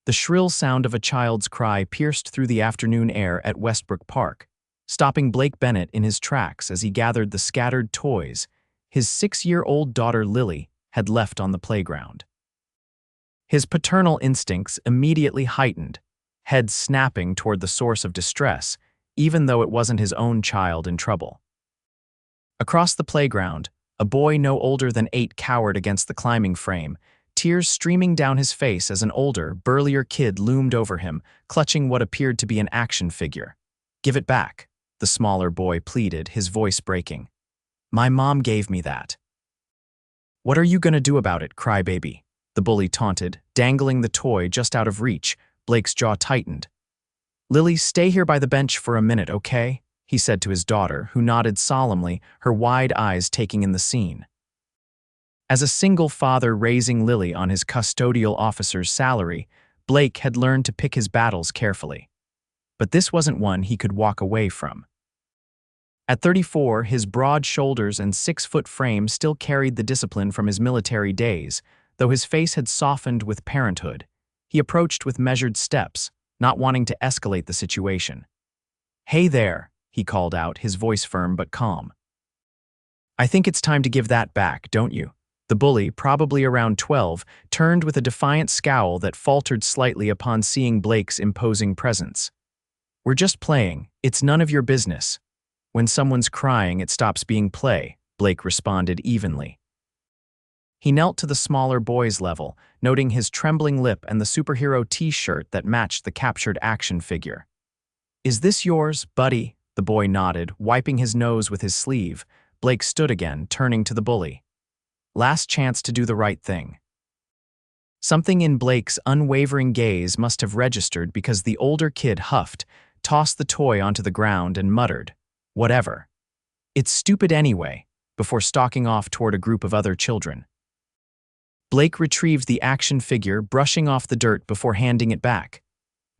The shrill sound of a child's cry pierced through the afternoon air at Westbrook Park, stopping Blake Bennett in his tracks as he gathered the scattered toys his 6-year-old daughter Lily had left on the playground. His paternal instincts immediately heightened, head snapping toward the source of distress, even though it wasn't his own child in trouble. Across the playground, a boy no older than 8 cowered against the climbing frame, tears streaming down his face as an older, burlier kid loomed over him, clutching what appeared to be an action figure. "Give it back," the smaller boy pleaded, his voice breaking. "My mom gave me that." "What are you gonna do about it, crybaby?" the bully taunted, dangling the toy just out of reach. Blake's jaw tightened. "Lily, stay here by the bench for a minute, okay?" he said to his daughter, who nodded solemnly, her wide eyes taking in the scene. As a single father raising Lily on his custodial officer's salary, Blake had learned to pick his battles carefully. But this wasn't one he could walk away from. At 34, his broad shoulders and 6-foot frame still carried the discipline from his military days, though his face had softened with parenthood. He approached with measured steps, not wanting to escalate the situation. "Hey there," he called out, his voice firm but calm. "I think it's time to give that back, don't you?" The bully, probably around 12, turned with a defiant scowl that faltered slightly upon seeing Blake's imposing presence. "We're just playing. It's none of your business. When someone's crying, it stops being play," Blake responded evenly. He knelt to the smaller boy's level, noting his trembling lip and the superhero t-shirt that matched the captured action figure. "Is this yours, buddy?" The boy nodded, wiping his nose with his sleeve. Blake stood again, turning to the bully. Last chance to do the right thing. Something in Blake's unwavering gaze must have registered because the older kid huffed, tossed the toy onto the ground and muttered, "Whatever. It's stupid anyway," before stalking off toward a group of other children. Blake retrieved the action figure, brushing off the dirt before handing it back.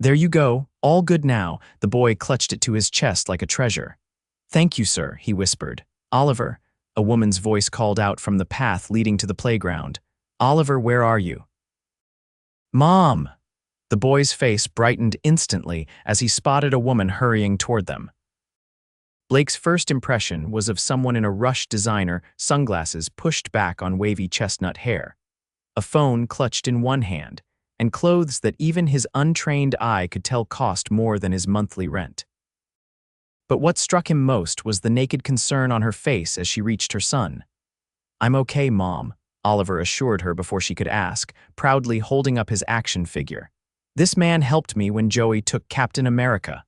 "There you go, all good now." The boy clutched it to his chest like a treasure. "Thank you, sir," he whispered. "Oliver," a woman's voice called out from the path leading to the playground. "Oliver, where are you?" "Mom!" The boy's face brightened instantly as he spotted a woman hurrying toward them. Blake's first impression was of someone in a rush designer, sunglasses pushed back on wavy chestnut hair, a phone clutched in one hand, and clothes that even his untrained eye could tell cost more than his monthly rent. But what struck him most was the naked concern on her face as she reached her son. "I'm okay, Mom," Oliver assured her before she could ask, proudly holding up his action figure. "This man helped me when Joey took Captain America."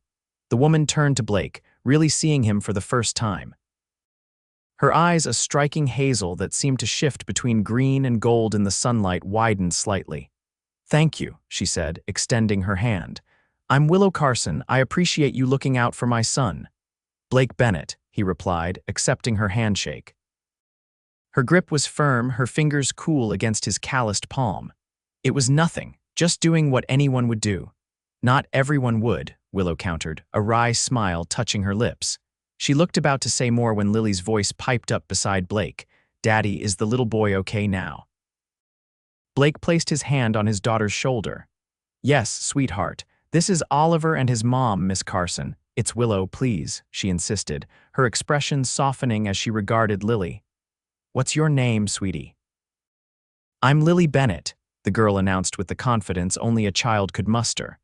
The woman turned to Blake, really seeing him for the first time. Her eyes, a striking hazel that seemed to shift between green and gold in the sunlight, widened slightly. "Thank you," she said, extending her hand. "I'm Willow Carson. I appreciate you looking out for my son." "Blake Bennett," he replied, accepting her handshake. Her grip was firm, her fingers cool against his calloused palm. "It was nothing, just doing what anyone would do." "Not everyone would," Willow countered, a wry smile touching her lips. She looked about to say more when Lily's voice piped up beside Blake. "Daddy, is the little boy okay now?" Blake placed his hand on his daughter's shoulder. "Yes, sweetheart. This is Oliver and his mom, Miss Carson. It's Willow, please," she insisted, her expression softening as she regarded Lily. "What's your name, sweetie?" "I'm Lily Bennett," the girl announced with the confidence only a child could muster.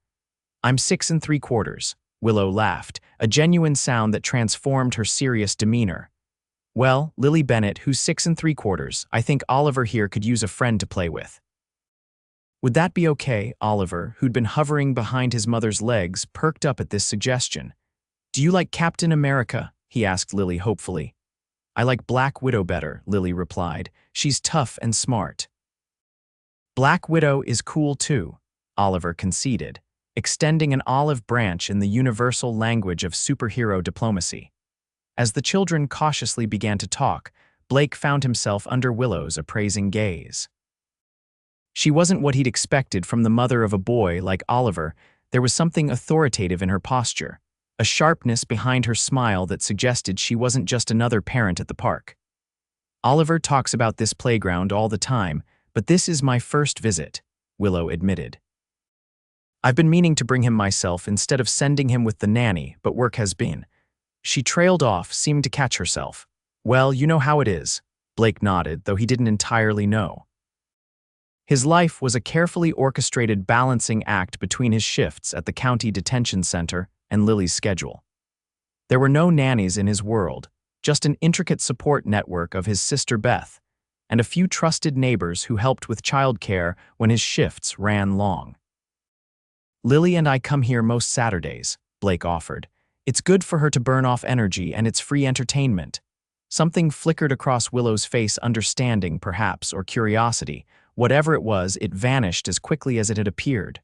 "I'm 6 3/4. Willow laughed, a genuine sound that transformed her serious demeanor. "Well, Lily Bennett, who's 6 3/4, I think Oliver here could use a friend to play with." "Would that be okay?" Oliver, who'd been hovering behind his mother's legs, perked up at this suggestion. "Do you like Captain America?" he asked Lily hopefully. "I like Black Widow better," Lily replied. "She's tough and smart." "Black Widow is cool too," Oliver conceded, extending an olive branch in the universal language of superhero diplomacy. As the children cautiously began to talk, Blake found himself under Willow's appraising gaze. She wasn't what he'd expected from the mother of a boy like Oliver. There was something authoritative in her posture, a sharpness behind her smile that suggested she wasn't just another parent at the park. "Oliver talks about this playground all the time, but this is my first visit," Willow admitted. I've been meaning to bring him myself instead of sending him with the nanny, but work has been. She trailed off, seemed to catch herself. Well, you know how it is. Blake nodded, though he didn't entirely know. His life was a carefully orchestrated balancing act between his shifts at the county detention center and Lily's schedule. There were no nannies in his world, just an intricate support network of his sister Beth, and a few trusted neighbors who helped with childcare when his shifts ran long. Lily and I come here most Saturdays, Blake offered. It's good for her to burn off energy and it's free entertainment. Something flickered across Willow's face, understanding, perhaps, or curiosity. Whatever it was, it vanished as quickly as it had appeared.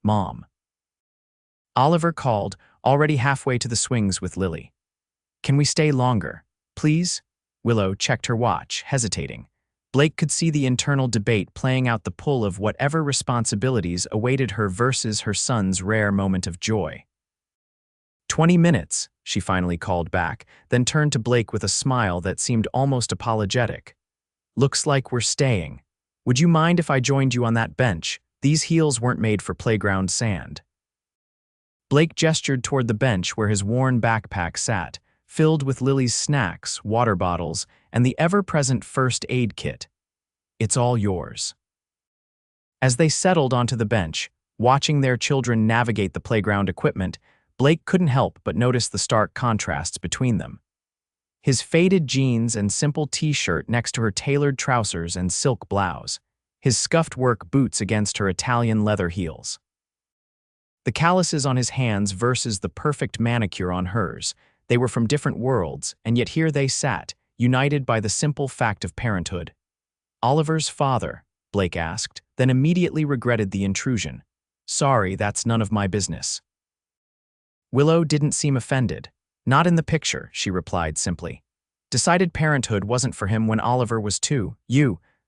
Mom. Oliver called, already halfway to the swings with Lily. Can we stay longer, please? Willow checked her watch, hesitating. Blake could see the internal debate playing out the pull of whatever responsibilities awaited her versus her son's rare moment of joy. 20 minutes, she finally called back, then turned to Blake with a smile that seemed almost apologetic. Looks like we're staying. Would you mind if I joined you on that bench? These heels weren't made for playground sand. Blake gestured toward the bench where his worn backpack sat, filled with Lily's snacks, water bottles, and the ever-present first aid kit. It's all yours. As they settled onto the bench, watching their children navigate the playground equipment, Blake couldn't help but notice the stark contrasts between them. His faded jeans and simple t-shirt next to her tailored trousers and silk blouse, his scuffed work boots against her Italian leather heels. The calluses on his hands versus the perfect manicure on hers. They were from different worlds, and yet here they sat, united by the simple fact of parenthood. Oliver's father, Blake asked, then immediately regretted the intrusion. Sorry, that's none of my business. Willow didn't seem offended. Not in the picture, she replied simply. Decided parenthood wasn't for him when Oliver was 2.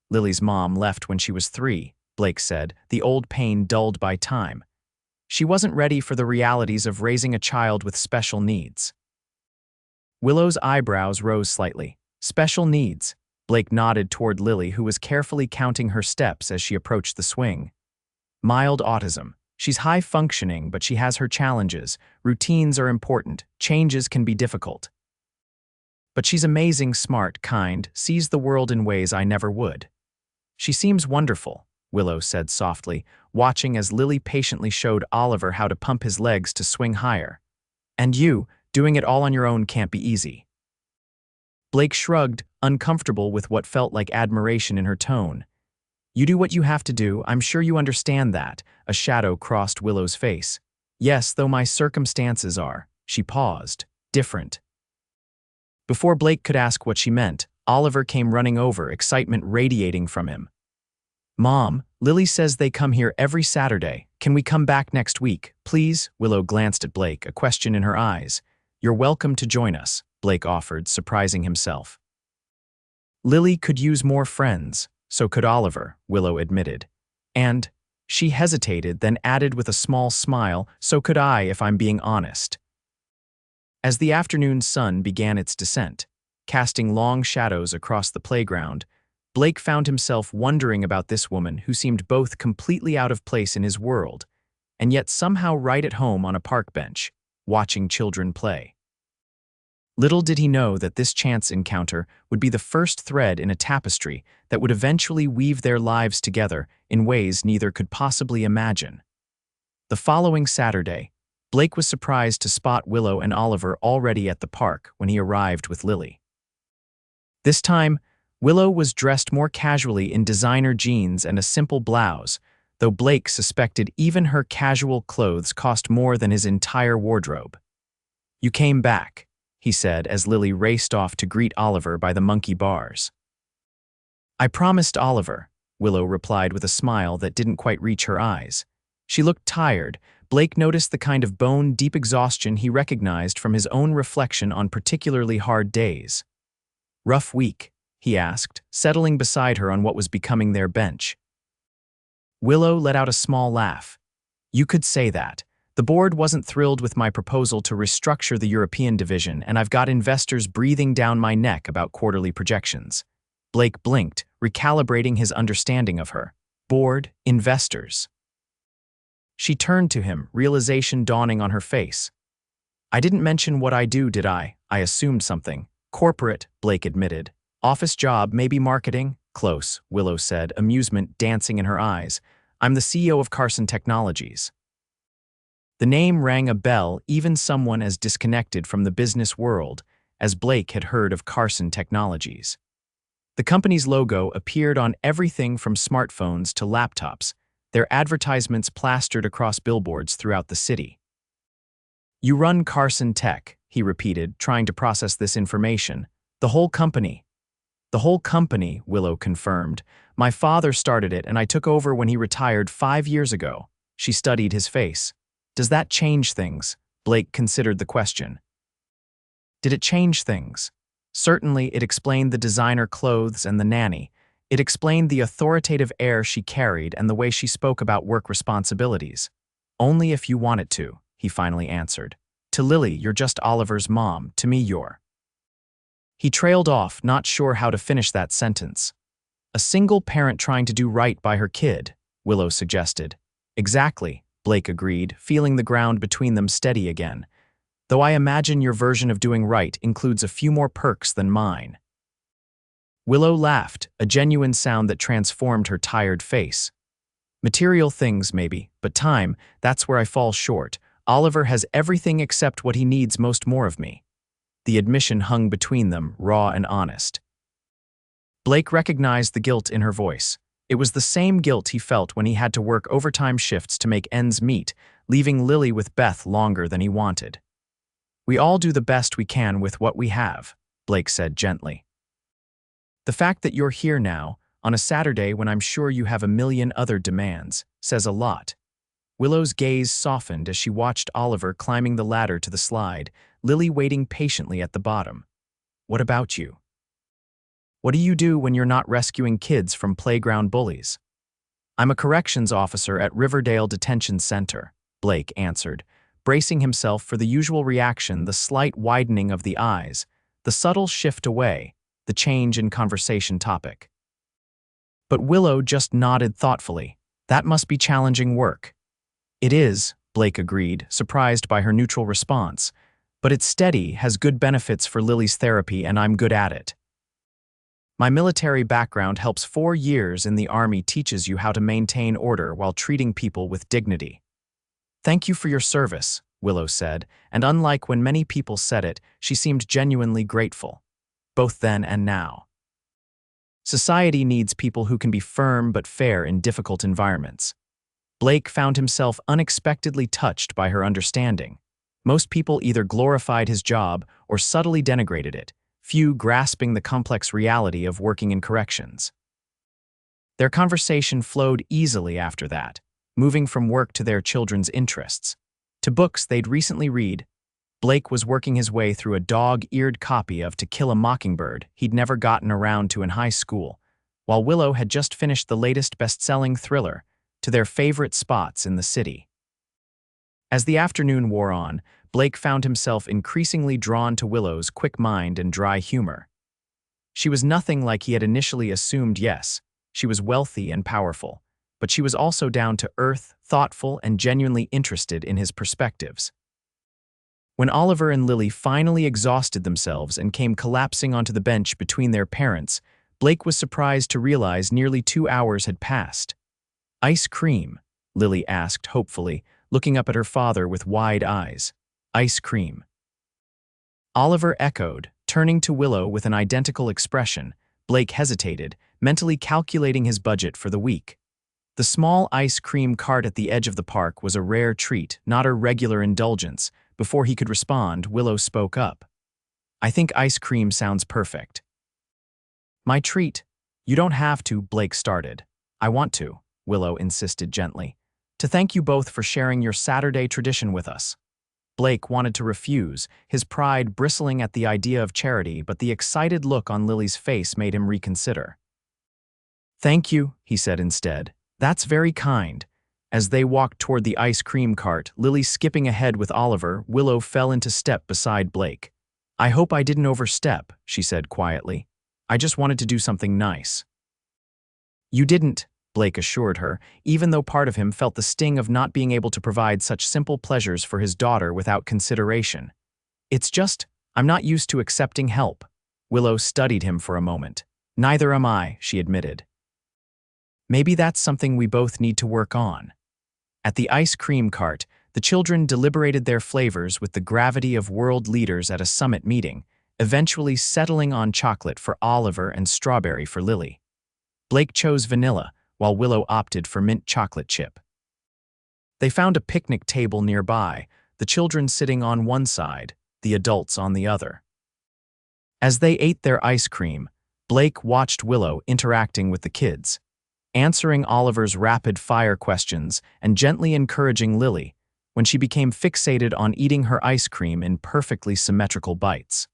Lily's mom left when she was 3, Blake said, the old pain dulled by time. She wasn't ready for the realities of raising a child with special needs. Willow's eyebrows rose slightly. Special needs. Blake nodded toward Lily, who was carefully counting her steps as she approached the swing. Mild autism. She's high-functioning, but she has her challenges. Routines are important. Changes can be difficult. But she's amazing, smart, kind, sees the world in ways I never would. She seems wonderful, Willow said softly, watching as Lily patiently showed Oliver how to pump his legs to swing higher. And you, doing it all on your own can't be easy. Blake shrugged, uncomfortable with what felt like admiration in her tone. You do what you have to do, I'm sure you understand that. A shadow crossed Willow's face. Yes, though my circumstances are, she paused, different. Before Blake could ask what she meant, Oliver came running over, excitement radiating from him. Mom, Lily says they come here every Saturday. Can we come back next week, please? Willow glanced at Blake, a question in her eyes. You're welcome to join us, Blake offered, surprising himself. Lily could use more friends, so could Oliver, Willow admitted. And, she hesitated, then added with a small smile, so could I if I'm being honest. As the afternoon sun began its descent, casting long shadows across the playground, Blake found himself wondering about this woman who seemed both completely out of place in his world, and yet somehow right at home on a park bench, watching children play. Little did he know that this chance encounter would be the first thread in a tapestry that would eventually weave their lives together in ways neither could possibly imagine. The following Saturday, Blake was surprised to spot Willow and Oliver already at the park when he arrived with Lily. This time, Willow was dressed more casually in designer jeans and a simple blouse, though Blake suspected even her casual clothes cost more than his entire wardrobe. You came back, he said as Lily raced off to greet Oliver by the monkey bars. I promised Oliver, Willow replied with a smile that didn't quite reach her eyes. She looked tired. Blake noticed the kind of bone-deep exhaustion he recognized from his own reflection on particularly hard days. Rough week, he asked, settling beside her on what was becoming their bench. Willow let out a small laugh. You could say that. The board wasn't thrilled with my proposal to restructure the European division, and I've got investors breathing down my neck about quarterly projections. Blake blinked, recalibrating his understanding of her. Board, investors. She turned to him, realization dawning on her face. I didn't mention what I do, did I? I assumed something. Corporate, Blake admitted. Office job, maybe marketing? Close, Willow said, amusement dancing in her eyes. I'm the CEO of Carson Technologies. The name rang a bell, even someone as disconnected from the business world as Blake had heard of Carson Technologies. The company's logo appeared on everything from smartphones to laptops, their advertisements plastered across billboards throughout the city. You run Carson Tech, he repeated, trying to process this information. The whole company. The whole company, Willow confirmed. My father started it and I took over when he retired 5 years ago. She studied his face. Does that change things? Blake considered the question. Did it change things? Certainly, it explained the designer clothes and the nanny. It explained the authoritative air she carried and the way she spoke about work responsibilities. Only if you want it to, he finally answered. To Lily, you're just Oliver's mom. To me, you're. He trailed off, not sure how to finish that sentence. A single parent trying to do right by her kid, Willow suggested. Exactly, Blake agreed, feeling the ground between them steady again. Though I imagine your version of doing right includes a few more perks than mine. Willow laughed, a genuine sound that transformed her tired face. Material things, maybe, but time, that's where I fall short. Oliver has everything except what he needs most more of me. The admission hung between them, raw and honest. Blake recognized the guilt in her voice. It was the same guilt he felt when he had to work overtime shifts to make ends meet, leaving Lily with Beth longer than he wanted. We all do the best we can with what we have, Blake said gently. The fact that you're here now, on a Saturday when I'm sure you have a million other demands, says a lot. Willow's gaze softened as she watched Oliver climbing the ladder to the slide, Lily waiting patiently at the bottom. What about you? What do you do when you're not rescuing kids from playground bullies? I'm a corrections officer at Riverdale Detention Center, Blake answered, bracing himself for the usual reaction, the slight widening of the eyes, the subtle shift away, the change in conversation topic. But Willow just nodded thoughtfully. That must be challenging work. It is, Blake agreed, surprised by her neutral response. But it's steady, has good benefits for Lily's therapy, and I'm good at it. My military background helps. 4 years in the Army teaches you how to maintain order while treating people with dignity. Thank you for your service, Willow said, and unlike when many people said it, she seemed genuinely grateful, both then and now. Society needs people who can be firm but fair in difficult environments. Blake found himself unexpectedly touched by her understanding. Most people either glorified his job or subtly denigrated it, few grasping the complex reality of working in corrections. Their conversation flowed easily after that, moving from work to their children's interests, to books they'd recently read. Blake was working his way through a dog-eared copy of To Kill a Mockingbird he'd never gotten around to in high school, while Willow had just finished the latest best-selling thriller, To Their Favorite Spots in the City. As the afternoon wore on, Blake found himself increasingly drawn to Willow's quick mind and dry humor. She was nothing like he had initially assumed. Yes, she was wealthy and powerful, but she was also down to earth, thoughtful, and genuinely interested in his perspectives. When Oliver and Lily finally exhausted themselves and came collapsing onto the bench between their parents, Blake was surprised to realize nearly 2 hours had passed. Ice cream? Lily asked hopefully, looking up at her father with wide eyes. Ice cream. Oliver echoed, turning to Willow with an identical expression. Blake hesitated, mentally calculating his budget for the week. The small ice cream cart at the edge of the park was a rare treat, not a regular indulgence. Before he could respond, Willow spoke up. I think ice cream sounds perfect. My treat. You don't have to, Blake started. I want to, Willow insisted gently. To thank you both for sharing your Saturday tradition with us. Blake wanted to refuse, his pride bristling at the idea of charity, but the excited look on Lily's face made him reconsider. Thank you, he said instead. That's very kind. As they walked toward the ice cream cart, Lily skipping ahead with Oliver, Willow fell into step beside Blake. I hope I didn't overstep, she said quietly. I just wanted to do something nice. You didn't, Blake assured her, even though part of him felt the sting of not being able to provide such simple pleasures for his daughter without consideration. "It's just, I'm not used to accepting help." Willow studied him for a moment. "Neither am I," she admitted. "Maybe that's something we both need to work on." At the ice cream cart, the children deliberated their flavors with the gravity of world leaders at a summit meeting, eventually settling on chocolate for Oliver and strawberry for Lily. Blake chose vanilla, while Willow opted for mint chocolate chip. They found a picnic table nearby, the children sitting on one side, the adults on the other. As they ate their ice cream, Blake watched Willow interacting with the kids, answering Oliver's rapid-fire questions and gently encouraging Lily when she became fixated on eating her ice cream in perfectly symmetrical bites.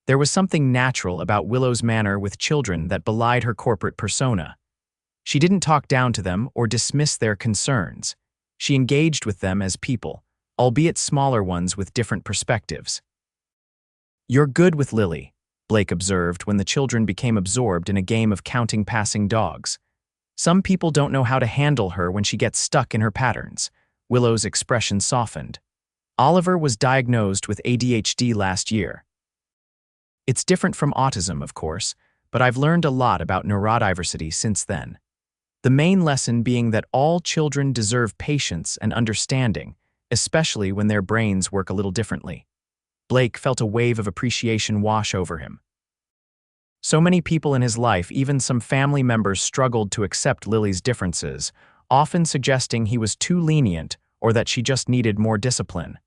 There was something natural about Willow's manner with children that belied her corporate persona. She didn't talk down to them or dismiss their concerns. She engaged with them as people, albeit smaller ones with different perspectives. "You're good with Lily," Blake observed when the children became absorbed in a game of counting passing dogs. "Some people don't know how to handle her when she gets stuck in her patterns." Willow's expression softened. "Oliver was diagnosed with ADHD last year. It's different from autism, of course, but I've learned a lot about neurodiversity since then. The main lesson being that all children deserve patience and understanding, especially when their brains work a little differently." Blake felt a wave of appreciation wash over him. So many people in his life, even some family members, struggled to accept Lily's differences, often suggesting he was too lenient or that she just needed more discipline.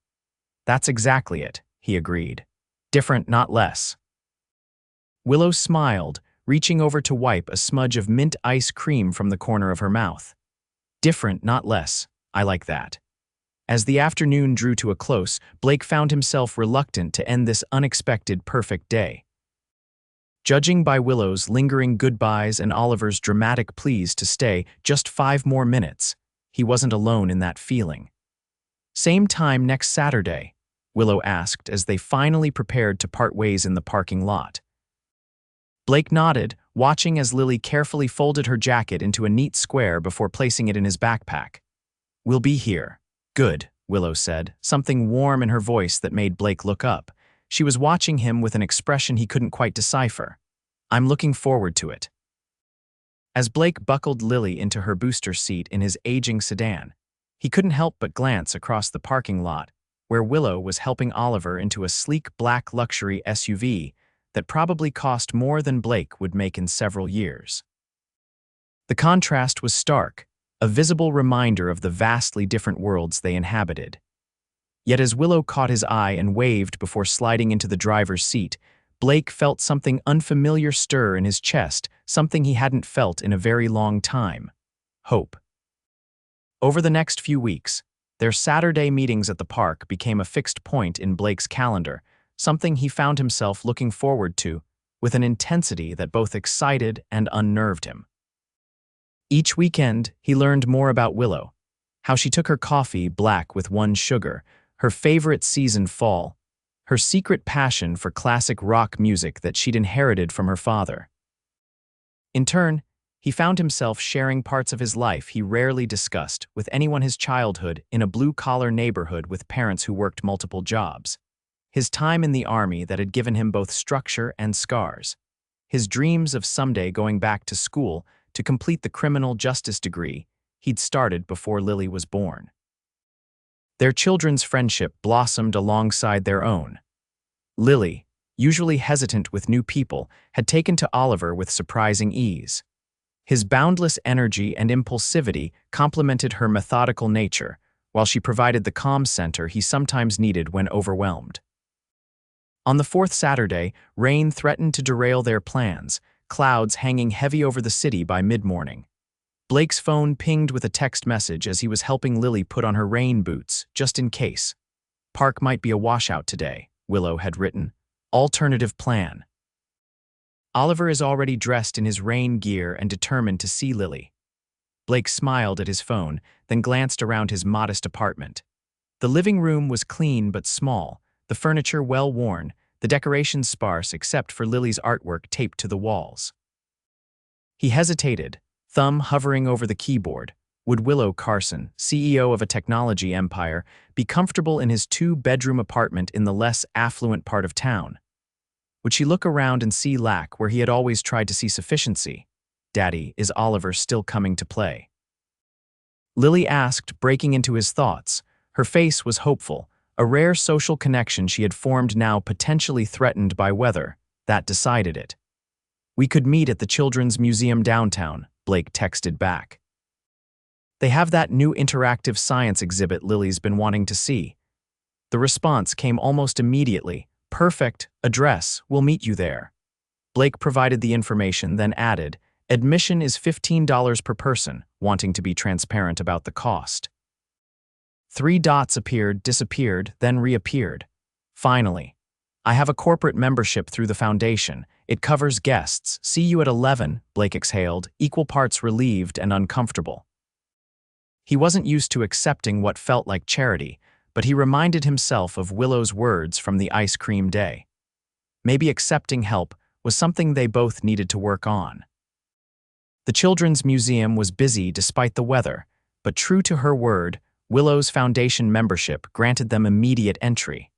"That's exactly it," he agreed. "Different, not less." Willow smiled, reaching over to wipe a smudge of mint ice cream from the corner of her mouth. "Different, not less. I like that." As the afternoon drew to a close, Blake found himself reluctant to end this unexpected perfect day. Judging by Willow's lingering goodbyes and Oliver's dramatic pleas to stay just 5 more minutes, he wasn't alone in that feeling. "Same time next Saturday?" Willow asked as they finally prepared to part ways in the parking lot. Blake nodded, watching as Lily carefully folded her jacket into a neat square before placing it in his backpack. "We'll be here." "Good," Willow said, something warm in her voice that made Blake look up. She was watching him with an expression he couldn't quite decipher. "I'm looking forward to it." As Blake buckled Lily into her booster seat in his aging sedan, he couldn't help but glance across the parking lot, where Willow was helping Oliver into a sleek black luxury SUV that probably cost more than Blake would make in several years. The contrast was stark, a visible reminder of the vastly different worlds they inhabited. Yet as Willow caught his eye and waved before sliding into the driver's seat, Blake felt something unfamiliar stir in his chest, something he hadn't felt in a very long time: hope. Over the next few weeks, their Saturday meetings at the park became a fixed point in Blake's calendar, something he found himself looking forward to with an intensity that both excited and unnerved him. Each weekend, he learned more about Willow, how she took her coffee black with 1 sugar, her favorite season fall, her secret passion for classic rock music that she'd inherited from her father. In turn, he found himself sharing parts of his life he rarely discussed with anyone his childhood in a blue-collar neighborhood with parents who worked multiple jobs. His time in the army that had given him both structure and scars. His dreams of someday going back to school to complete the criminal justice degree he'd started before Lily was born. Their children's friendship blossomed alongside their own. Lily, usually hesitant with new people, had taken to Oliver with surprising ease. His boundless energy and impulsivity complemented her methodical nature, while she provided the calm center he sometimes needed when overwhelmed. On the 4th Saturday, rain threatened to derail their plans, clouds hanging heavy over the city by mid-morning. Blake's phone pinged with a text message as he was helping Lily put on her rain boots, just in case. "Park might be a washout today," Willow had written. "Alternative plan." Oliver is already dressed in his rain gear and determined to see Lily. Blake smiled at his phone, then glanced around his modest apartment. The living room was clean but small, the furniture well-worn, the decorations sparse except for Lily's artwork taped to the walls. He hesitated, thumb hovering over the keyboard. Would Willow Carson, CEO of a technology empire, be comfortable in his two-bedroom apartment in the less affluent part of town? Would she look around and see lack where he had always tried to see sufficiency? Daddy, is Oliver still coming to play? Lily asked, breaking into his thoughts. Her face was hopeful, a rare social connection she had formed now potentially threatened by weather. That decided it. We could meet at the Children's Museum downtown, Blake texted back. They have that new interactive science exhibit Lily's been wanting to see. The response came almost immediately. Perfect, address, we'll meet you there. Blake provided the information, then added, admission is $15 per person, wanting to be transparent about the cost. 3 dots appeared, disappeared, then reappeared. Finally, I have a corporate membership through the foundation. It covers guests. See you at 11, Blake exhaled, equal parts relieved and uncomfortable. He wasn't used to accepting what felt like charity, but he reminded himself of Willow's words from the ice cream day. Maybe accepting help was something they both needed to work on. The Children's Museum was busy despite the weather, but true to her word, Willow's foundation membership granted them immediate entry.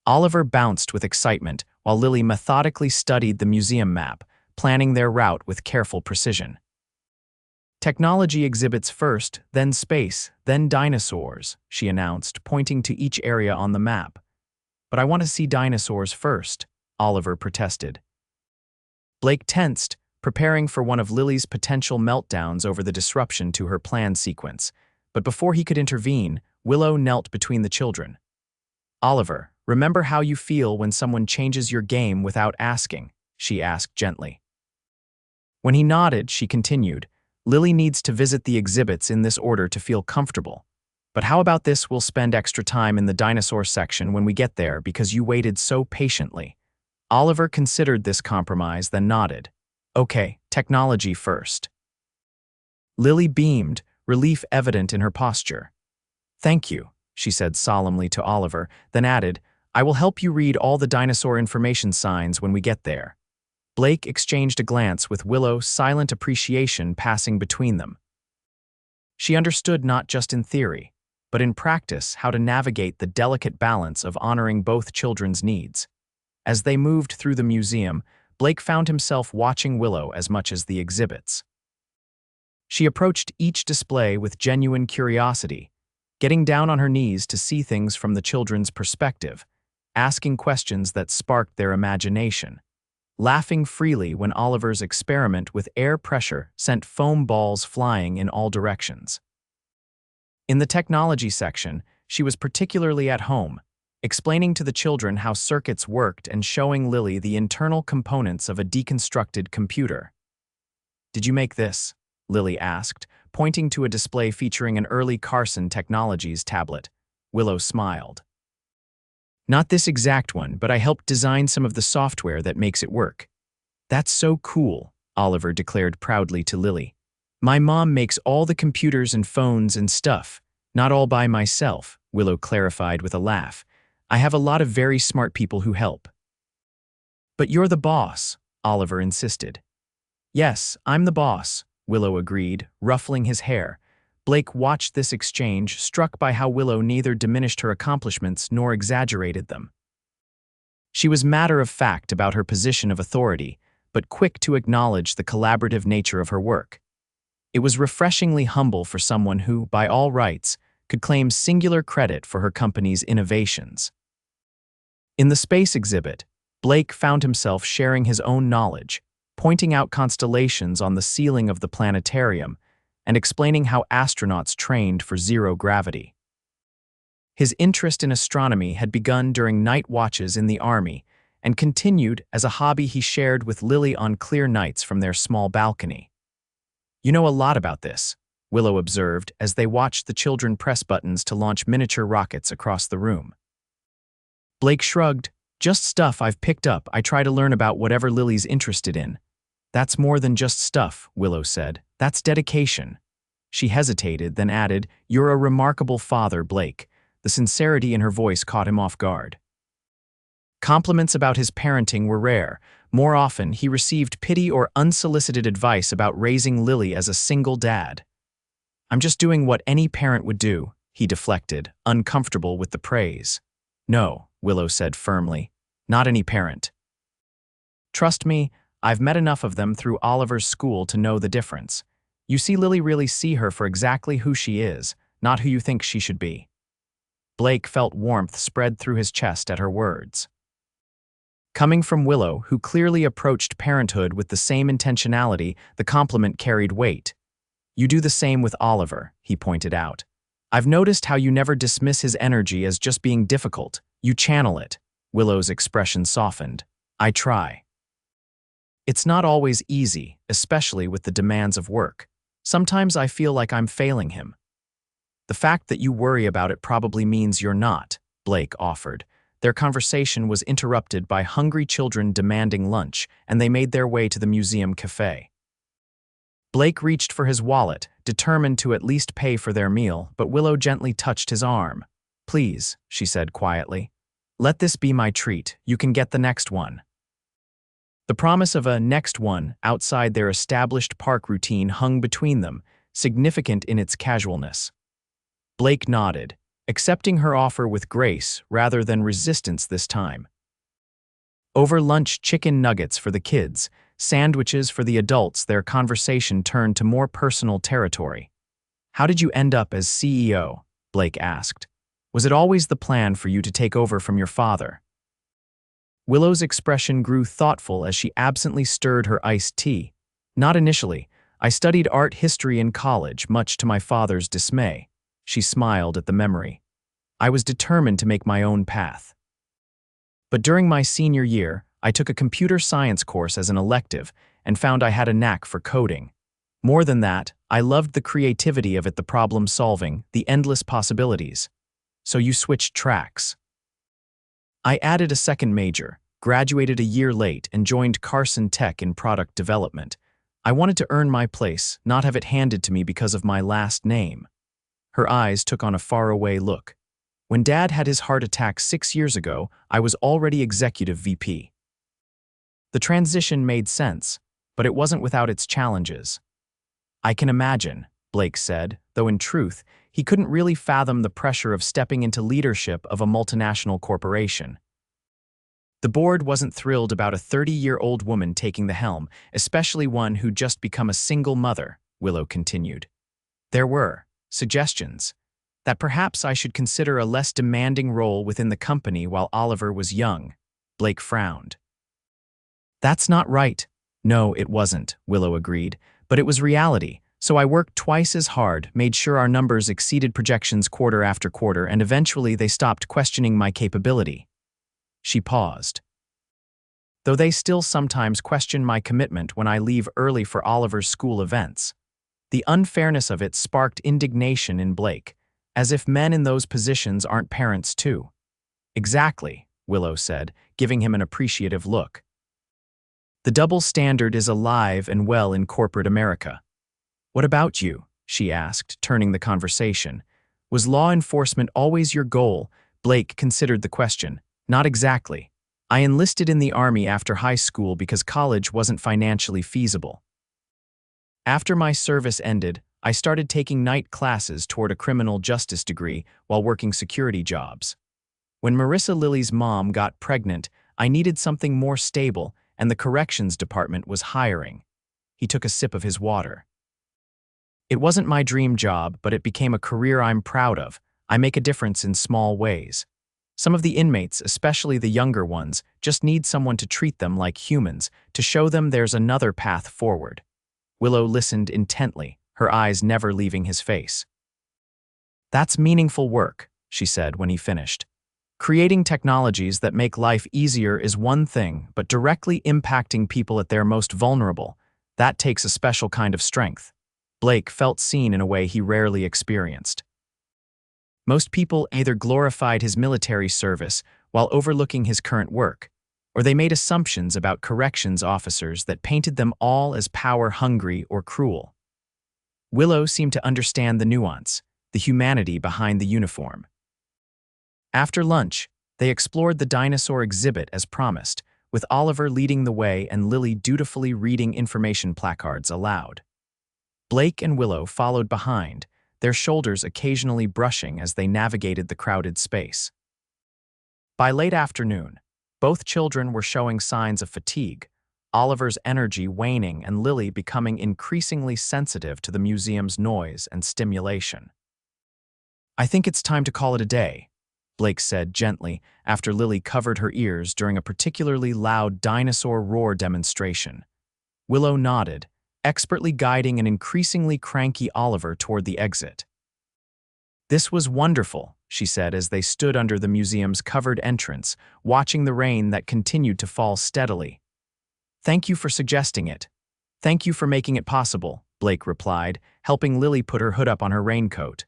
Oliver bounced with excitement while Lily methodically studied the museum map, planning their route with careful precision. Technology exhibits first, then space, then dinosaurs, she announced, pointing to each area on the map. But I want to see dinosaurs first, Oliver protested. Blake tensed, preparing for one of Lily's potential meltdowns over the disruption to her planned sequence. But before he could intervene, Willow knelt between the children. Oliver, remember how you feel when someone changes your game without asking, she asked gently. When he nodded, she continued, Lily needs to visit the exhibits in this order to feel comfortable. But how about this, we'll spend extra time in the dinosaur section when we get there because you waited so patiently. Oliver considered this compromise, then nodded. Okay, technology first. Lily beamed, relief evident in her posture. Thank you, she said solemnly to Oliver, then added, I will help you read all the dinosaur information signs when we get there. Blake exchanged a glance with Willow, silent appreciation passing between them. She understood not just in theory, but in practice how to navigate the delicate balance of honoring both children's needs. As they moved through the museum, Blake found himself watching Willow as much as the exhibits. She approached each display with genuine curiosity, getting down on her knees to see things from the children's perspective, asking questions that sparked their imagination, laughing freely when Oliver's experiment with air pressure sent foam balls flying in all directions. In the technology section, she was particularly at home, explaining to the children how circuits worked and showing Lily the internal components of a deconstructed computer. Did you make this? Lily asked, pointing to a display featuring an early Carson Technologies tablet. Willow smiled. Not this exact one, but I helped design some of the software that makes it work. That's so cool, Oliver declared proudly to Lily. My mom makes all the computers and phones and stuff, not all by myself, Willow clarified with a laugh. I have a lot of very smart people who help. But you're the boss, Oliver insisted. Yes, I'm the boss, Willow agreed, ruffling his hair. Blake watched this exchange, struck by how Willow neither diminished her accomplishments nor exaggerated them. She was matter-of-fact about her position of authority, but quick to acknowledge the collaborative nature of her work. It was refreshingly humble for someone who, by all rights, could claim singular credit for her company's innovations. In the space exhibit, Blake found himself sharing his own knowledge, pointing out constellations on the ceiling of the planetarium and explaining how astronauts trained for zero gravity. His interest in astronomy had begun during night watches in the Army and continued as a hobby he shared with Lily on clear nights from their small balcony. You know a lot about this, Willow observed as they watched the children press buttons to launch miniature rockets across the room. Blake shrugged. Just stuff I've picked up. I try to learn about whatever Lily's interested in. That's more than just stuff, Willow said. That's dedication. She hesitated, then added, You're a remarkable father, Blake. The sincerity in her voice caught him off guard. Compliments about his parenting were rare. More often, he received pity or unsolicited advice about raising Lily as a single dad. "I'm just doing what any parent would do," he deflected, uncomfortable with the praise. "No," Willow said firmly. "Not any parent. Trust me, I've met enough of them through Oliver's school to know the difference. You see Lily really see her for exactly who she is, not who you think she should be." Blake felt warmth spread through his chest at her words. Coming from Willow, who clearly approached parenthood with the same intentionality, the compliment carried weight. "You do the same with Oliver," he pointed out. "I've noticed how you never dismiss his energy as just being difficult. You channel it." Willow's expression softened. "I try." "It's not always easy, especially with the demands of work. Sometimes I feel like I'm failing him." "The fact that you worry about it probably means you're not," Blake offered. Their conversation was interrupted by hungry children demanding lunch, and they made their way to the museum cafe. Blake reached for his wallet, determined to at least pay for their meal, but Willow gently touched his arm. "Please," she said quietly. "Let this be my treat. You can get the next one." The promise of a next one outside their established park routine hung between them, significant in its casualness. Blake nodded, accepting her offer with grace rather than resistance this time. Over lunch, chicken nuggets for the kids, sandwiches for the adults, their conversation turned to more personal territory. "How did you end up as CEO?" Blake asked. "Was it always the plan for you to take over from your father?" Willow's expression grew thoughtful as she absently stirred her iced tea. "Not initially. I studied art history in college, much to my father's dismay." She smiled at the memory. "I was determined to make my own path. But during my senior year, I took a computer science course as an elective and found I had a knack for coding. More than that, I loved the creativity of it, the problem solving, the endless possibilities." "So you switched tracks." "I added a second major, graduated a year late, and joined Carson Tech in product development. I wanted to earn my place, not have it handed to me because of my last name." Her eyes took on a faraway look. "When Dad had his heart attack 6 years ago, I was already executive VP." The transition made sense, but it wasn't without its challenges. "I can imagine," Blake said, though in truth, he couldn't really fathom the pressure of stepping into leadership of a multinational corporation. The board wasn't thrilled about a 30-year-old woman taking the helm, especially one who'd just become a single mother, Willow continued. "There were suggestions that perhaps I should consider a less demanding role within the company while Oliver was young." Blake frowned. "That's not right." "No, it wasn't," Willow agreed, "but it was reality. So I worked twice as hard, made sure our numbers exceeded projections quarter after quarter, and eventually they stopped questioning my capability." She paused. "Though they still sometimes question my commitment when I leave early for Oliver's school events." The unfairness of it sparked indignation in Blake, as if men in those positions aren't parents too. "Exactly," Willow said, giving him an appreciative look. "The double standard is alive and well in corporate America." "What about you?" she asked, turning the conversation. "Was law enforcement always your goal?" Blake considered the question. "Not exactly. I enlisted in the Army after high school because college wasn't financially feasible. After my service ended, I started taking night classes toward a criminal justice degree while working security jobs. When Marissa Lily's mom got pregnant, I needed something more stable, and the corrections department was hiring." He took a sip of his water. "It wasn't my dream job, but it became a career I'm proud of. I make a difference in small ways. Some of the inmates, especially the younger ones, just need someone to treat them like humans, to show them there's another path forward." Willow listened intently, her eyes never leaving his face. "That's meaningful work," she said when he finished. "Creating technologies that make life easier is one thing, but directly impacting people at their most vulnerable, that takes a special kind of strength." Blake felt seen in a way he rarely experienced. Most people either glorified his military service while overlooking his current work, or they made assumptions about corrections officers that painted them all as power-hungry or cruel. Willow seemed to understand the nuance, the humanity behind the uniform. After lunch, They explored the dinosaur exhibit as promised, with Oliver leading the way and Lily dutifully reading information placards aloud. Blake and Willow followed behind, their shoulders occasionally brushing as they navigated the crowded space. By late afternoon, both children were showing signs of fatigue, Oliver's energy waning and Lily becoming increasingly sensitive to the museum's noise and stimulation. "I think it's time to call it a day," Blake said gently after Lily covered her ears during a particularly loud dinosaur roar demonstration. Willow nodded, expertly guiding an increasingly cranky Oliver toward the exit. "This was wonderful," she said as they stood under the museum's covered entrance, watching the rain that continued to fall steadily. "Thank you for suggesting it. Thank you for making it possible," Blake replied, helping Lily put her hood up on her raincoat.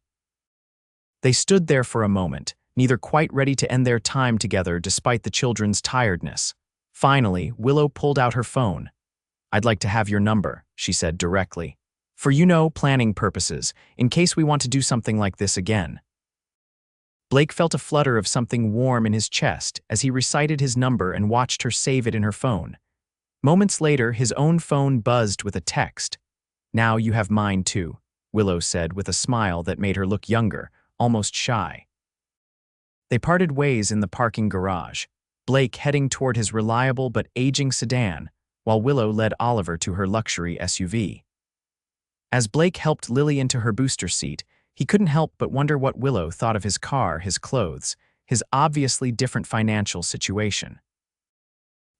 They stood there for a moment, neither quite ready to end their time together despite the children's tiredness. Finally, Willow pulled out her phone. "I'd like to have your number," she said directly. "For planning purposes, in case we want to do something like this again." Blake felt a flutter of something warm in his chest as he recited his number and watched her save it in her phone. Moments later, his own phone buzzed with a text. "Now you have mine too," Willow said with a smile that made her look younger, almost shy. They parted ways in the parking garage, Blake heading toward his reliable but aging sedan, while Willow led Oliver to her luxury SUV. As Blake helped Lily into her booster seat, he couldn't help but wonder what Willow thought of his car, his clothes, his obviously different financial situation.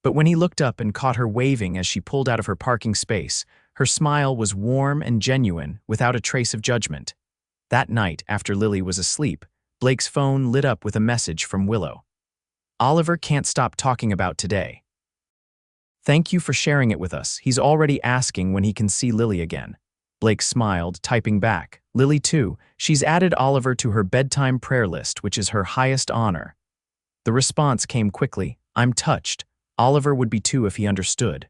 But when he looked up and caught her waving as she pulled out of her parking space, her smile was warm and genuine, without a trace of judgment. That night, after Lily was asleep, Blake's phone lit up with a message from Willow. "Oliver can't stop talking about today. Thank you for sharing it with us. He's already asking when he can see Lily again." Blake smiled, typing back. "Lily too. She's added Oliver to her bedtime prayer list, which is her highest honor." The response came quickly. "I'm touched. Oliver would be too if he understood.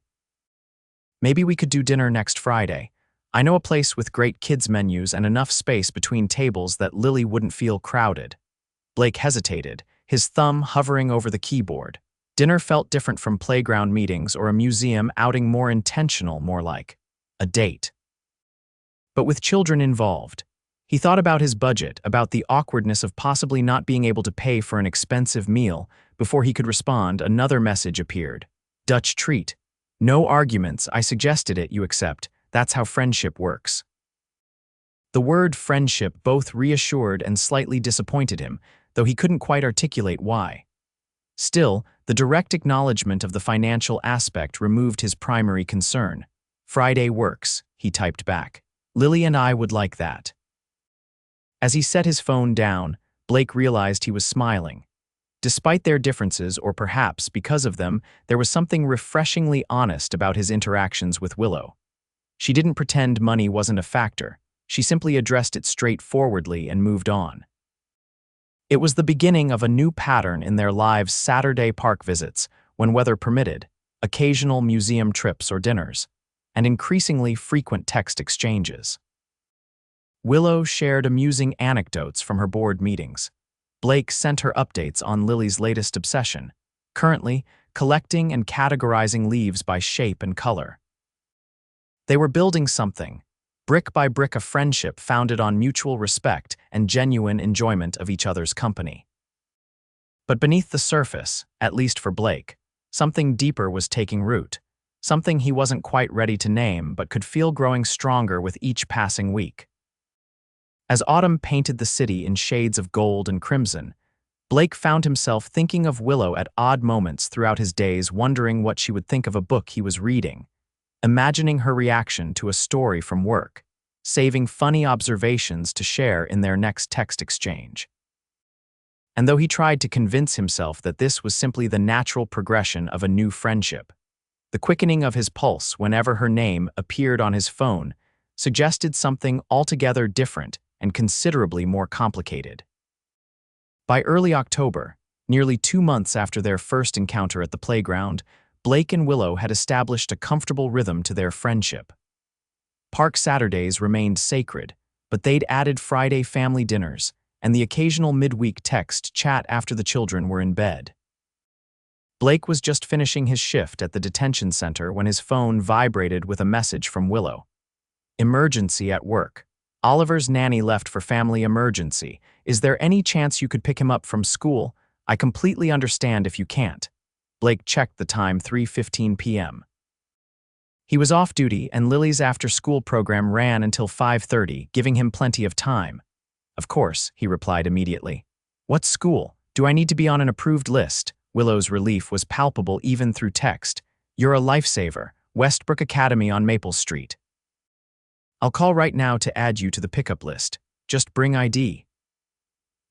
Maybe we could do dinner next Friday. I know a place with great kids' menus and enough space between tables that Lily wouldn't feel crowded." Blake hesitated, his thumb hovering over the keyboard. Dinner felt different from playground meetings or a museum outing, more intentional, more like a date. But with children involved, he thought about his budget, about the awkwardness of possibly not being able to pay for an expensive meal. Before he could respond, another message appeared. "Dutch treat. No arguments, I suggested it, you accept. That's how friendship works." The word friendship both reassured and slightly disappointed him, though he couldn't quite articulate why. Still, the direct acknowledgement of the financial aspect removed his primary concern. "Friday works," he typed back. "Lily and I would like that." As he set his phone down, Blake realized he was smiling. Despite their differences, or perhaps because of them, there was something refreshingly honest about his interactions with Willow. She didn't pretend money wasn't a factor. She simply addressed it straightforwardly and moved on. It was the beginning of a new pattern in their lives: Saturday park visits, when weather permitted, occasional museum trips or dinners, and increasingly frequent text exchanges. Willow shared amusing anecdotes from her board meetings. Blake sent her updates on Lily's latest obsession, currently collecting and categorizing leaves by shape and color. They were building something, brick by brick, a friendship founded on mutual respect and genuine enjoyment of each other's company. But beneath the surface, at least for Blake, something deeper was taking root, something he wasn't quite ready to name but could feel growing stronger with each passing week. As autumn painted the city in shades of gold and crimson, Blake found himself thinking of Willow at odd moments throughout his days, wondering what she would think of a book he was reading, imagining her reaction to a story from work, saving funny observations to share in their next text exchange. And though he tried to convince himself that this was simply the natural progression of a new friendship, the quickening of his pulse whenever her name appeared on his phone suggested something altogether different and considerably more complicated. By early October, nearly 2 months after their first encounter at the playground, Blake and Willow had established a comfortable rhythm to their friendship. Park Saturdays remained sacred, but they'd added Friday family dinners, and the occasional midweek text chat after the children were in bed. Blake was just finishing his shift at the detention center when his phone vibrated with a message from Willow. Emergency at work. Oliver's nanny left for family emergency. Is there any chance you could pick him up from school? I completely understand if you can't. Blake checked the time, 3:15 p.m. He was off duty, and Lily's after-school program ran until 5:30, giving him plenty of time. Of course, he replied immediately. What school? Do I need to be on an approved list? Willow's relief was palpable even through text. You're a lifesaver. Westbrook Academy on Maple Street. I'll call right now to add you to the pickup list. Just bring ID.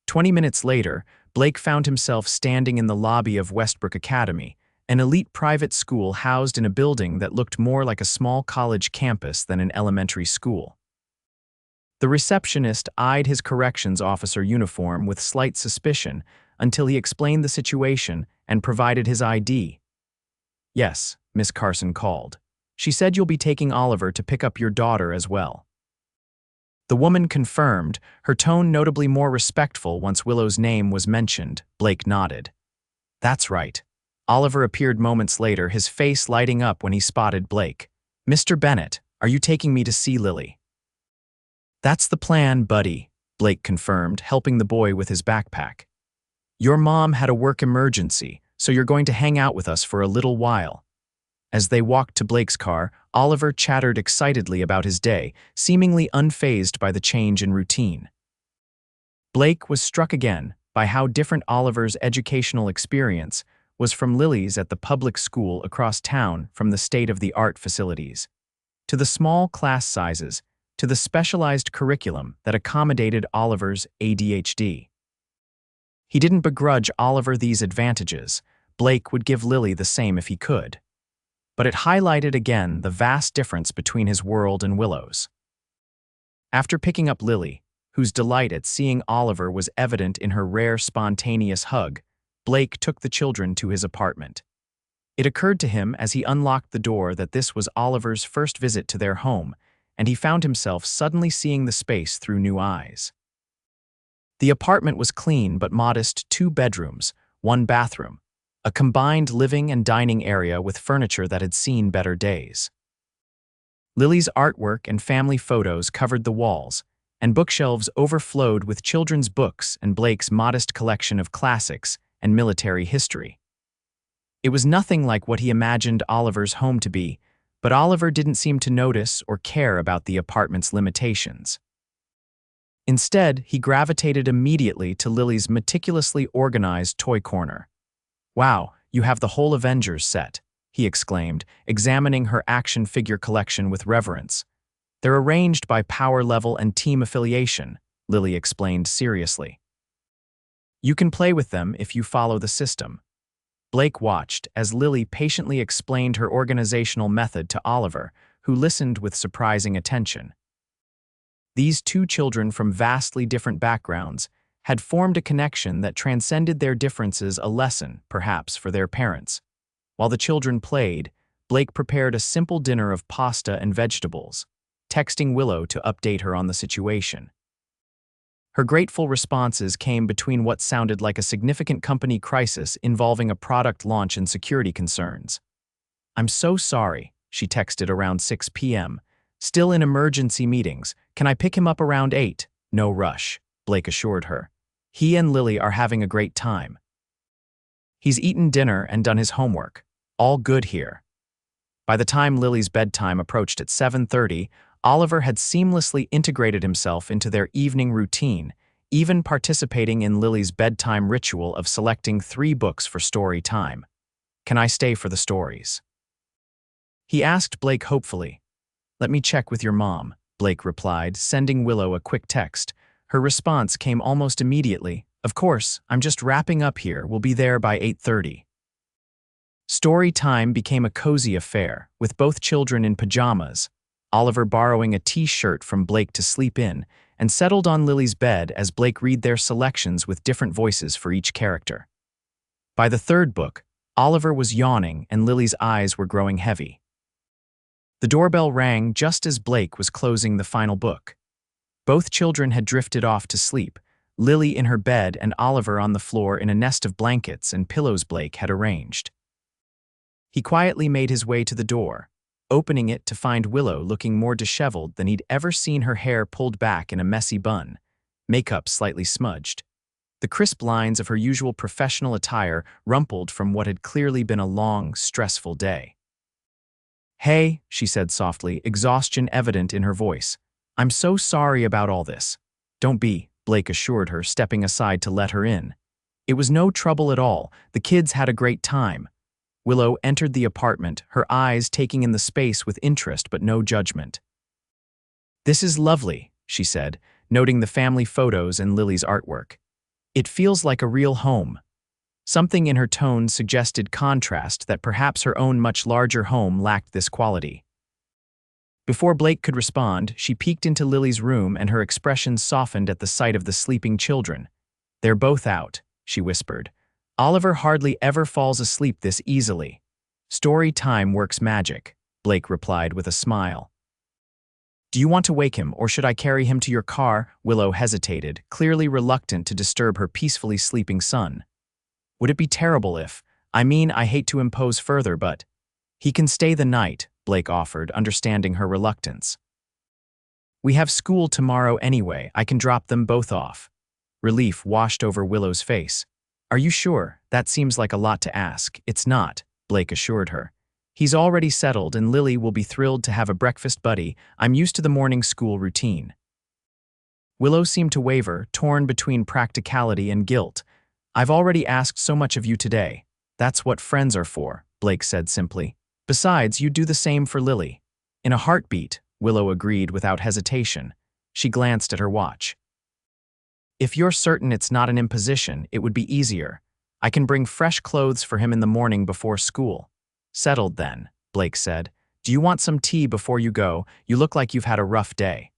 20 minutes later, Blake found himself standing in the lobby of Westbrook Academy, an elite private school housed in a building that looked more like a small college campus than an elementary school. The receptionist eyed his corrections officer uniform with slight suspicion until he explained the situation and provided his ID. Yes, Miss Carson called. She said you'll be taking Oliver to pick up your daughter as well. The woman confirmed, her tone notably more respectful once Willow's name was mentioned. Blake nodded. That's right. Oliver appeared moments later, his face lighting up when he spotted Blake. Mr. Bennett, are you taking me to see Lily? That's the plan, buddy, Blake confirmed, helping the boy with his backpack. Your mom had a work emergency, so you're going to hang out with us for a little while. As they walked to Blake's car, Oliver chattered excitedly about his day, seemingly unfazed by the change in routine. Blake was struck again by how different Oliver's educational experience was from Lily's at the public school across town, from the state-of-the-art facilities, to the small class sizes, to the specialized curriculum that accommodated Oliver's ADHD. He didn't begrudge Oliver these advantages. Blake would give Lily the same if he could. But it highlighted again the vast difference between his world and Willow's. After picking up Lily, whose delight at seeing Oliver was evident in her rare spontaneous hug, Blake took the children to his apartment. It occurred to him as he unlocked the door that this was Oliver's first visit to their home, and he found himself suddenly seeing the space through new eyes. The apartment was clean but modest, 2 bedrooms, 1 bathroom, a combined living and dining area with furniture that had seen better days. Lily's artwork and family photos covered the walls, and bookshelves overflowed with children's books and Blake's modest collection of classics and military history. It was nothing like what he imagined Oliver's home to be, but Oliver didn't seem to notice or care about the apartment's limitations. Instead, he gravitated immediately to Lily's meticulously organized toy corner. Wow, you have the whole Avengers set, he exclaimed, examining her action figure collection with reverence. They're arranged by power level and team affiliation, Lily explained seriously. You can play with them if you follow the system. Blake watched as Lily patiently explained her organizational method to Oliver, who listened with surprising attention. These 2 children from vastly different backgrounds had formed a connection that transcended their differences, a lesson, perhaps, for their parents. While the children played, Blake prepared a simple dinner of pasta and vegetables, texting Willow to update her on the situation. Her grateful responses came between what sounded like a significant company crisis involving a product launch and security concerns. I'm so sorry, she texted around 6 p.m. Still in emergency meetings. Can I pick him up around 8? No rush, Blake assured her. He and Lily are having a great time. He's eaten dinner and done his homework. All good here. By the time Lily's bedtime approached at 7:30, Oliver had seamlessly integrated himself into their evening routine, even participating in Lily's bedtime ritual of selecting 3 books for story time. Can I stay for the stories? He asked Blake hopefully. Let me check with your mom, Blake replied, sending Willow a quick text. Her response came almost immediately. Of course, I'm just wrapping up here. We'll be there by 8:30. Story time became a cozy affair, with both children in pajamas, Oliver borrowing a t-shirt from Blake to sleep in, and settled on Lily's bed as Blake read their selections with different voices for each character. By the 3rd book, Oliver was yawning and Lily's eyes were growing heavy. The doorbell rang just as Blake was closing the final book. Both children had drifted off to sleep, Lily in her bed and Oliver on the floor in a nest of blankets and pillows Blake had arranged. He quietly made his way to the door, opening it to find Willow looking more disheveled than he'd ever seen, her hair pulled back in a messy bun, makeup slightly smudged. The crisp lines of her usual professional attire rumpled from what had clearly been a long, stressful day. "Hey," she said softly, exhaustion evident in her voice. "I'm so sorry about all this." "Don't be," Blake assured her, stepping aside to let her in. "It was no trouble at all. The kids had a great time." Willow entered the apartment, her eyes taking in the space with interest but no judgment. "This is lovely," she said, noting the family photos and Lily's artwork. "It feels like a real home." Something in her tone suggested contrast, that perhaps her own much larger home lacked this quality. Before Blake could respond, she peeked into Lily's room and her expression softened at the sight of the sleeping children. "They're both out," she whispered. "Oliver hardly ever falls asleep this easily." "Story time works magic," Blake replied with a smile. "Do you want to wake him, or should I carry him to your car?" Willow hesitated, clearly reluctant to disturb her peacefully sleeping son. "Would it be terrible if— I hate to impose further, but—" "He can stay the night," Blake offered, understanding her reluctance. "We have school tomorrow anyway. I can drop them both off." Relief washed over Willow's face. "Are you sure? That seems like a lot to ask." "It's not," Blake assured her. "He's already settled and Lily will be thrilled to have a breakfast buddy. I'm used to the morning school routine." Willow seemed to waver, torn between practicality and guilt. "I've already asked so much of you today." "That's what friends are for," Blake said simply. "Besides, you do the same for Lily." "In a heartbeat," Willow agreed without hesitation. She glanced at her watch. "If you're certain it's not an imposition, it would be easier. I can bring fresh clothes for him in the morning before school." "Settled then," Blake said. "Do you want some tea before you go? You look like you've had a rough day."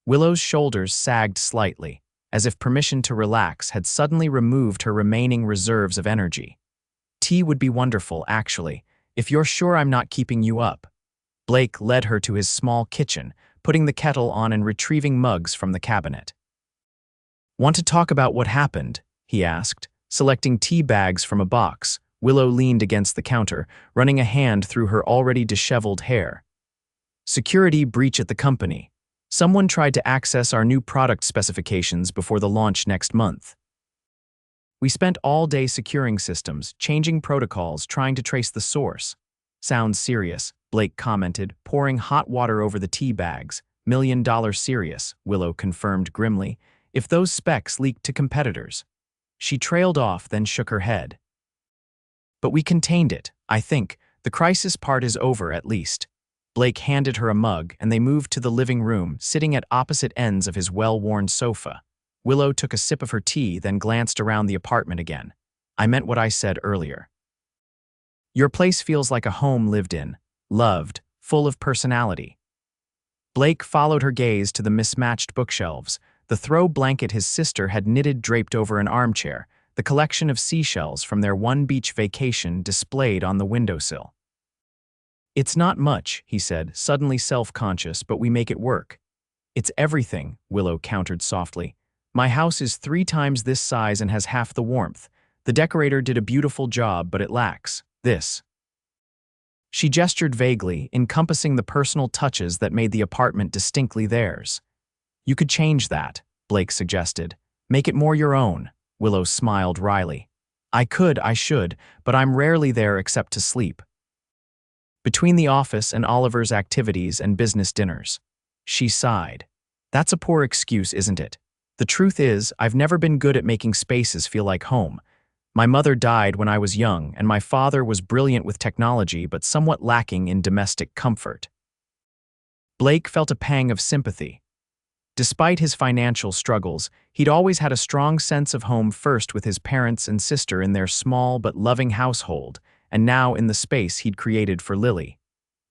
Willow's shoulders sagged slightly, as if permission to relax had suddenly removed her remaining reserves of energy. "Tea would be wonderful, actually, if you're sure I'm not keeping you up." Blake led her to his small kitchen, putting the kettle on and retrieving mugs from the cabinet. "Want to talk about what happened?" he asked, selecting tea bags from a box. Willow leaned against the counter, running a hand through her already disheveled hair. "Security breach at the company. Someone tried to access our new product specifications before the launch next month. We spent all day securing systems, changing protocols, trying to trace the source." "Sounds serious," Blake commented, pouring hot water over the tea bags. $1 million serious," Willow confirmed grimly, "if those specs leaked to competitors." She trailed off, then shook her head. "But we contained it, I think. The crisis part is over, at least." Blake handed her a mug, and they moved to the living room, sitting at opposite ends of his well-worn sofa. Willow took a sip of her tea, then glanced around the apartment again. "I meant what I said earlier. Your place feels like a home lived in, loved, full of personality." Blake followed her gaze to the mismatched bookshelves, the throw blanket his sister had knitted draped over an armchair, the collection of seashells from their one beach vacation displayed on the windowsill. "It's not much," he said, suddenly self-conscious, "but we make it work." "It's everything," Willow countered softly. "My house is 3 times this size and has half the warmth. The decorator did a beautiful job, but it lacks this." She gestured vaguely, encompassing the personal touches that made the apartment distinctly theirs. "You could change that," Blake suggested. "Make it more your own." Willow smiled wryly. I should, but I'm rarely there except to sleep." Between the office and Oliver's activities and business dinners, she sighed. "That's a poor excuse, isn't it? The truth is, I've never been good at making spaces feel like home. My mother died when I was young, and my father was brilliant with technology but somewhat lacking in domestic comfort." Blake felt a pang of sympathy. Despite his financial struggles, he'd always had a strong sense of home, first with his parents and sister in their small but loving household, and now in the space he'd created for Lily.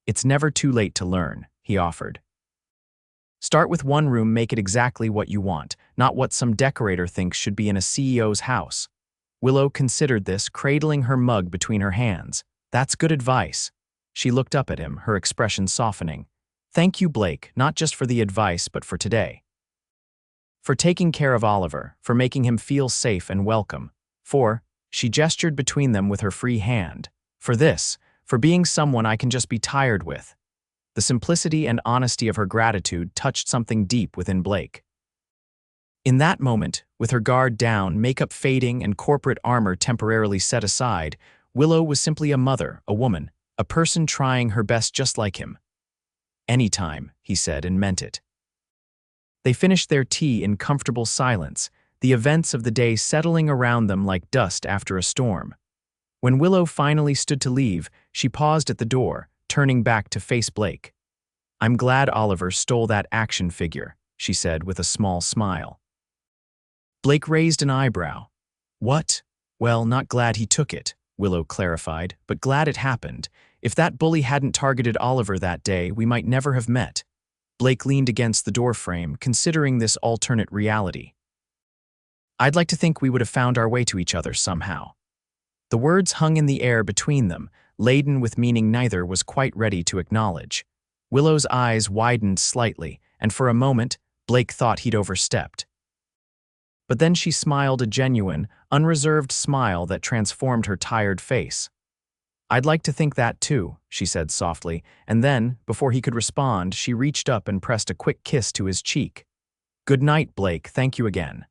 "It's never too late to learn," he offered. "Start with one room, make it exactly what you want, not what some decorator thinks should be in a CEO's house." Willow considered this, cradling her mug between her hands. "That's good advice." She looked up at him, her expression softening. "Thank you, Blake, not just for the advice, but for today." For taking care of Oliver, for making him feel safe and welcome. 4. She gestured between them with her free hand. For this, for being someone I can just be tired with. The simplicity and honesty of her gratitude touched something deep within Blake. In that moment, with her guard down, makeup fading, and corporate armor temporarily set aside, Willow was simply a mother, a woman, a person trying her best just like him. "Anytime," he said and meant it. They finished their tea in comfortable silence, the events of the day settling around them like dust after a storm. When Willow finally stood to leave, she paused at the door, turning back to face Blake. "I'm glad Oliver stole that action figure," she said with a small smile. Blake raised an eyebrow. "What?" "Well, not glad he took it," Willow clarified, "but glad it happened. If that bully hadn't targeted Oliver that day, we might never have met." Blake leaned against the doorframe, considering this alternate reality. "I'd like to think we would have found our way to each other somehow." The words hung in the air between them, laden with meaning neither was quite ready to acknowledge. Willow's eyes widened slightly, and for a moment, Blake thought he'd overstepped. But then she smiled a genuine, unreserved smile that transformed her tired face. "I'd like to think that too," she said softly, and then, before he could respond, she reached up and pressed a quick kiss to his cheek. "Good night, Blake, thank you again."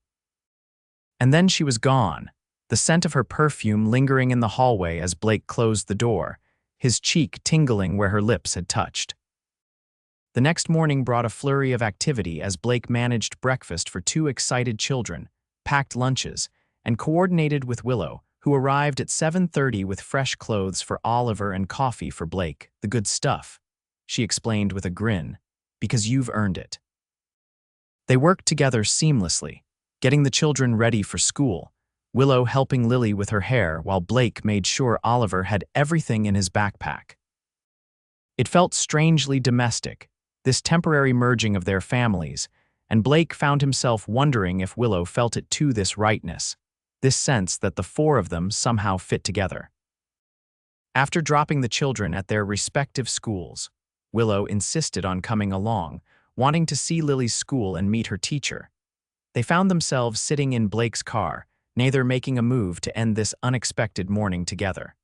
And then she was gone, the scent of her perfume lingering in the hallway as Blake closed the door, his cheek tingling where her lips had touched. The next morning brought a flurry of activity as Blake managed breakfast for 2 excited children, packed lunches, and coordinated with Willow, who arrived at 7:30 with fresh clothes for Oliver and coffee for Blake, the good stuff, she explained with a grin, "because you've earned it." They worked together seamlessly, getting the children ready for school, Willow helping Lily with her hair while Blake made sure Oliver had everything in his backpack. It felt strangely domestic, this temporary merging of their families, and Blake found himself wondering if Willow felt it too, this rightness, this sense that the 4 of them somehow fit together. After dropping the children at their respective schools, Willow insisted on coming along, wanting to see Lily's school and meet her teacher. They found themselves sitting in Blake's car, neither making a move to end this unexpected morning together.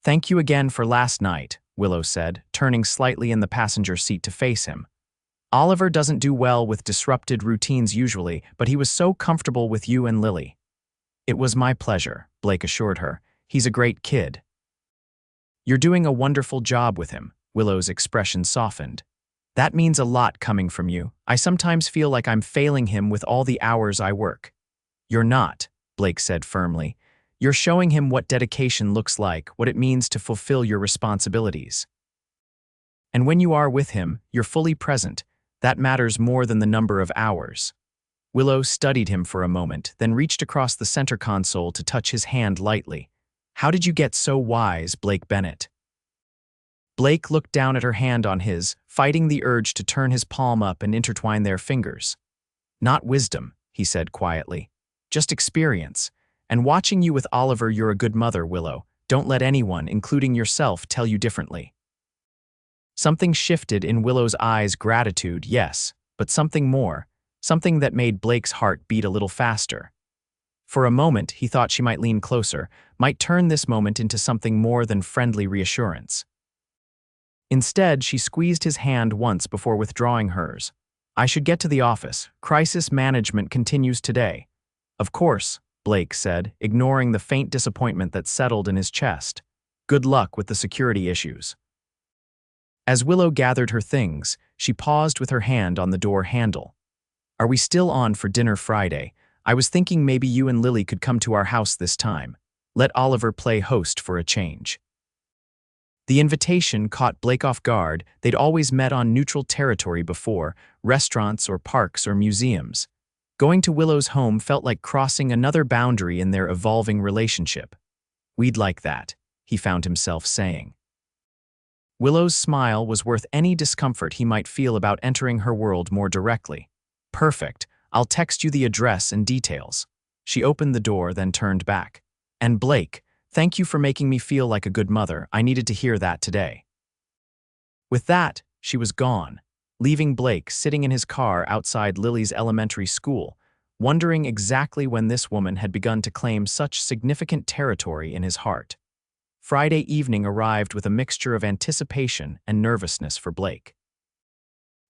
"Thank you again for last night," Willow said, turning slightly in the passenger seat to face him. "Oliver doesn't do well with disrupted routines usually, but he was so comfortable with you and Lily." "It was my pleasure," Blake assured her. "He's a great kid." "You're doing a wonderful job with him," Willow's expression softened. "That means a lot coming from you. I sometimes feel like I'm failing him with all the hours I work." "You're not," Blake said firmly. "You're showing him what dedication looks like, what it means to fulfill your responsibilities. And when you are with him, you're fully present. That matters more than the number of hours." Willow studied him for a moment, then reached across the center console to touch his hand lightly. "How did you get so wise, Blake Bennett?" Blake looked down at her hand on his, fighting the urge to turn his palm up and intertwine their fingers. "Not wisdom," he said quietly. "Just experience. And watching you with Oliver, you're a good mother, Willow. Don't let anyone, including yourself, tell you differently." Something shifted in Willow's eyes, gratitude, yes, but something more, something that made Blake's heart beat a little faster. For a moment, he thought she might lean closer, might turn this moment into something more than friendly reassurance. Instead, she squeezed his hand once before withdrawing hers. "I should get to the office. Crisis management continues today." "Of course," Blake said, ignoring the faint disappointment that settled in his chest. "Good luck with the security issues." As Willow gathered her things, she paused with her hand on the door handle. "Are we still on for dinner Friday? I was thinking maybe you and Lily could come to our house this time. Let Oliver play host for a change." The invitation caught Blake off guard. They'd always met on neutral territory before, restaurants or parks or museums. Going to Willow's home felt like crossing another boundary in their evolving relationship. "We'd like that," he found himself saying. Willow's smile was worth any discomfort he might feel about entering her world more directly. "Perfect. I'll text you the address and details." She opened the door, then turned back. "And Blake, thank you for making me feel like a good mother. I needed to hear that today." With that, she was gone, leaving Blake sitting in his car outside Lily's elementary school, wondering exactly when this woman had begun to claim such significant territory in his heart. Friday evening arrived with a mixture of anticipation and nervousness for Blake.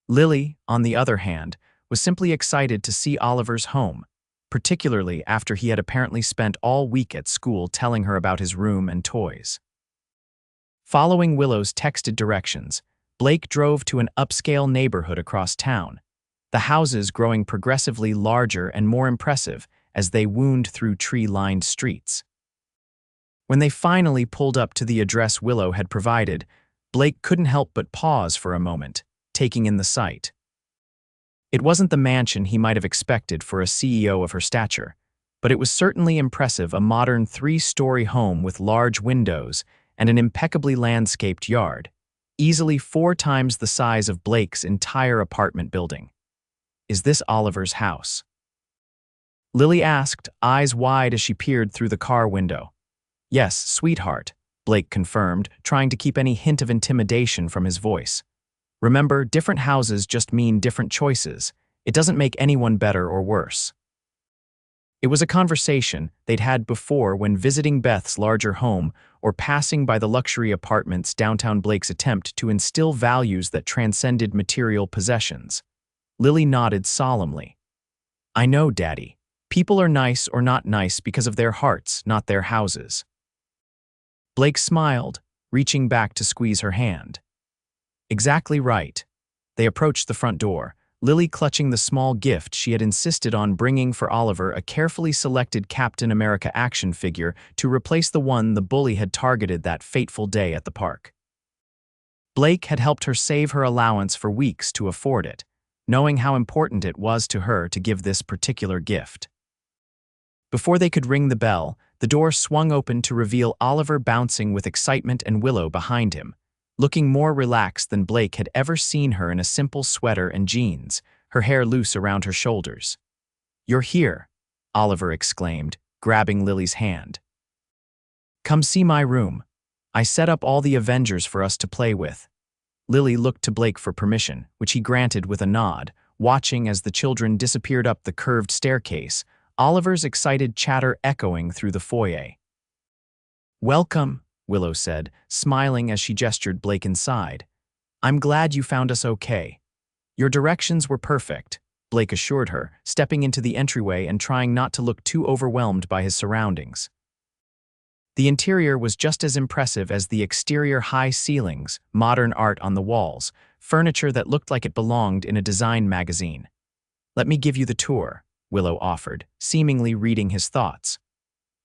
Lily, on the other hand, was simply excited to see Oliver's home, particularly after he had apparently spent all week at school telling her about his room and toys. Following Willow's texted directions, Blake drove to an upscale neighborhood across town, the houses growing progressively larger and more impressive as they wound through tree-lined streets. When they finally pulled up to the address Willow had provided, Blake couldn't help but pause for a moment, taking in the sight. It wasn't the mansion he might have expected for a CEO of her stature, but it was certainly impressive, a modern 3-story home with large windows and an impeccably landscaped yard, easily 4 times the size of Blake's entire apartment building. "Is this Oliver's house?" Lily asked, eyes wide as she peered through the car window. "Yes, sweetheart," Blake confirmed, trying to keep any hint of intimidation from his voice. "Remember, different houses just mean different choices. It doesn't make anyone better or worse." It was a conversation they'd had before when visiting Beth's larger home or passing by the luxury apartments downtown. Blake's attempt to instill values that transcended material possessions. Lily nodded solemnly. "I know, Daddy. People are nice or not nice because of their hearts, not their houses." Blake smiled, reaching back to squeeze her hand. "Exactly right." They approached the front door, Lily clutching the small gift she had insisted on bringing for Oliver, a carefully selected Captain America action figure to replace the one the bully had targeted that fateful day at the park. Blake had helped her save her allowance for weeks to afford it, knowing how important it was to her to give this particular gift. Before they could ring the bell, the door swung open to reveal Oliver bouncing with excitement and Willow behind him, looking more relaxed than Blake had ever seen her in a simple sweater and jeans, her hair loose around her shoulders. "You're here," Oliver exclaimed, grabbing Lily's hand. "Come see my room. I set up all the Avengers for us to play with." Lily looked to Blake for permission, which he granted with a nod, watching as the children disappeared up the curved staircase, Oliver's excited chatter echoing through the foyer. "Welcome," Willow said, smiling as she gestured Blake inside. "I'm glad you found us okay." "Your directions were perfect," Blake assured her, stepping into the entryway and trying not to look too overwhelmed by his surroundings. The interior was just as impressive as the exterior: high ceilings, modern art on the walls, furniture that looked like it belonged in a design magazine. "Let me give you the tour," Willow offered, seemingly reading his thoughts.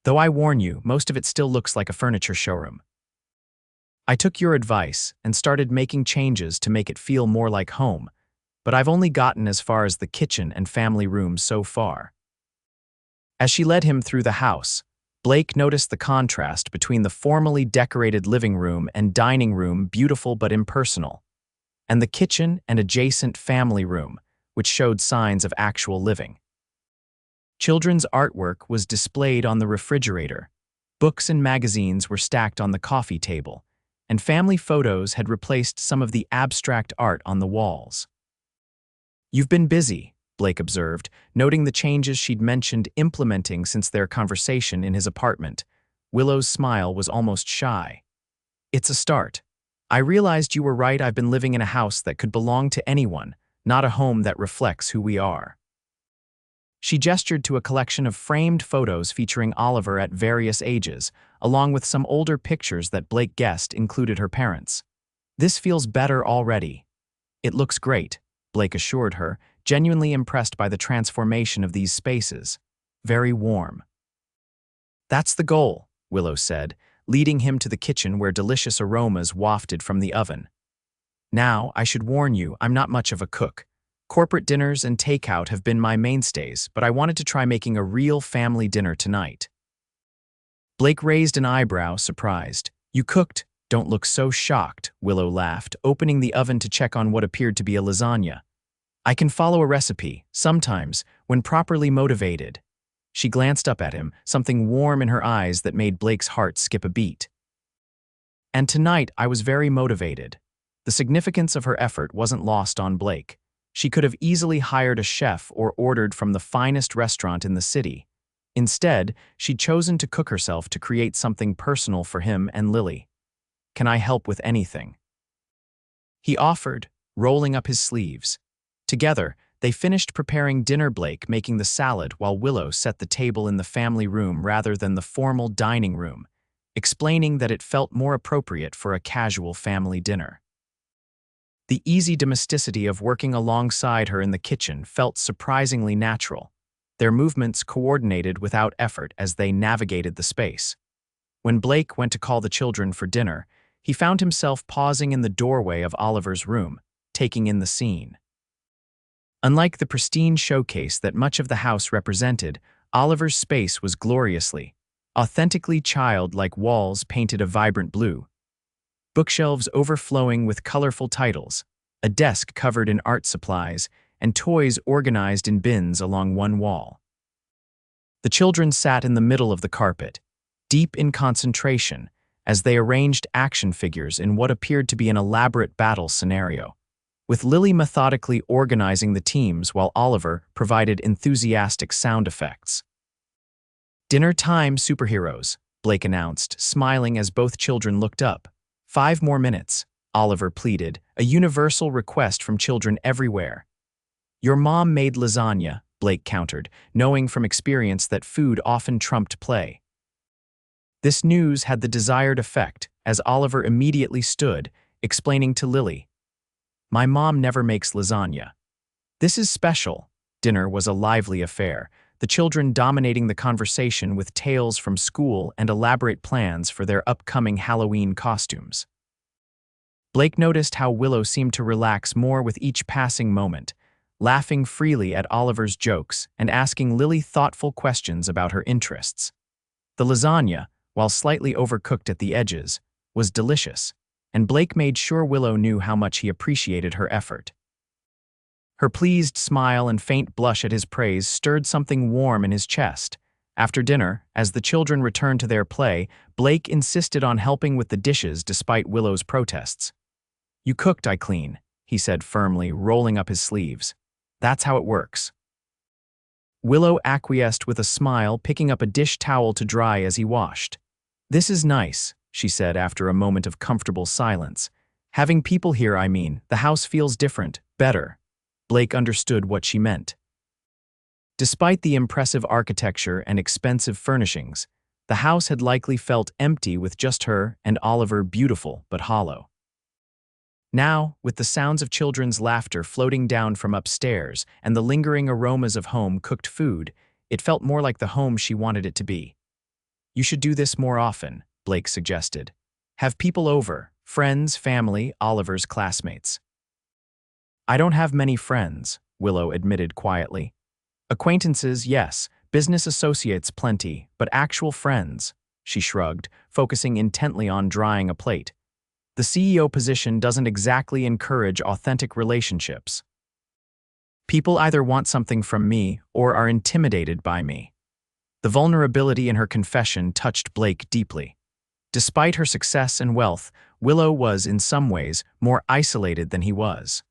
"Though I warn you, most of it still looks like a furniture showroom. I took your advice and started making changes to make it feel more like home, but I've only gotten as far as the kitchen and family room so far." As she led him through the house, Blake noticed the contrast between the formally decorated living room and dining room, beautiful but impersonal, and the kitchen and adjacent family room, which showed signs of actual living. Children's artwork was displayed on the refrigerator, books and magazines were stacked on the coffee table, and family photos had replaced some of the abstract art on the walls. "You've been busy," Blake observed, noting the changes she'd mentioned implementing since their conversation in his apartment. Willow's smile was almost shy. "It's a start. I realized you were right. I've been living in a house that could belong to anyone, not a home that reflects who we are." She gestured to a collection of framed photos featuring Oliver at various ages, along with some older pictures that Blake guessed included her parents. "This feels better already." "It looks great," Blake assured her, genuinely impressed by the transformation of these spaces. "Very warm." "That's the goal," Willow said, leading him to the kitchen where delicious aromas wafted from the oven. "Now, I should warn you, I'm not much of a cook. Corporate dinners and takeout have been my mainstays, but I wanted to try making a real family dinner tonight." Blake raised an eyebrow, surprised. "You cooked? Don't look so shocked," Willow laughed, opening the oven to check on what appeared to be a lasagna. "I can follow a recipe, sometimes, when properly motivated." She glanced up at him, something warm in her eyes that made Blake's heart skip a beat. "And tonight I was very motivated." The significance of her effort wasn't lost on Blake. She could have easily hired a chef or ordered from the finest restaurant in the city. Instead, she'd chosen to cook herself to create something personal for him and Lily. "Can I help with anything?" he offered, rolling up his sleeves. Together, they finished preparing dinner, Blake making the salad while Willow set the table in the family room rather than the formal dining room, explaining that it felt more appropriate for a casual family dinner. The easy domesticity of working alongside her in the kitchen felt surprisingly natural, their movements coordinated without effort as they navigated the space. When Blake went to call the children for dinner, he found himself pausing in the doorway of Oliver's room, taking in the scene. Unlike the pristine showcase that much of the house represented, Oliver's space was gloriously, authentically childlike, walls painted a vibrant blue, bookshelves overflowing with colorful titles, a desk covered in art supplies, and toys organized in bins along one wall. The children sat in the middle of the carpet, deep in concentration, as they arranged action figures in what appeared to be an elaborate battle scenario, with Lily methodically organizing the teams while Oliver provided enthusiastic sound effects. "Dinner time, superheroes," Blake announced, smiling as both children looked up. "5 more minutes," Oliver pleaded, a universal request from children everywhere. "Your mom made lasagna," Blake countered, knowing from experience that food often trumped play. This news had the desired effect, as Oliver immediately stood, explaining to Lily, "My mom never makes lasagna. This is special." Dinner was a lively affair, the children dominating the conversation with tales from school and elaborate plans for their upcoming Halloween costumes. Blake noticed how Willow seemed to relax more with each passing moment, laughing freely at Oliver's jokes and asking Lily thoughtful questions about her interests. The lasagna, while slightly overcooked at the edges, was delicious, and Blake made sure Willow knew how much he appreciated her effort. Her pleased smile and faint blush at his praise stirred something warm in his chest. After dinner, as the children returned to their play, Blake insisted on helping with the dishes despite Willow's protests. "You cooked, I clean," he said firmly, rolling up his sleeves. "That's how it works." Willow acquiesced with a smile, picking up a dish towel to dry as he washed. "This is nice," she said after a moment of comfortable silence. "Having people here, I mean, the house feels different, better." Blake understood what she meant. Despite the impressive architecture and expensive furnishings, the house had likely felt empty with just her and Oliver, beautiful but hollow. Now, with the sounds of children's laughter floating down from upstairs and the lingering aromas of home-cooked food, it felt more like the home she wanted it to be. "You should do this more often," Blake suggested. "Have people over, friends, family, Oliver's classmates." "I don't have many friends," Willow admitted quietly. "Acquaintances, yes, business associates plenty, but actual friends," she shrugged, focusing intently on drying a plate. "The CEO position doesn't exactly encourage authentic relationships. People either want something from me or are intimidated by me." The vulnerability in her confession touched Blake deeply. Despite her success and wealth, Willow was, in some ways, more isolated than he was.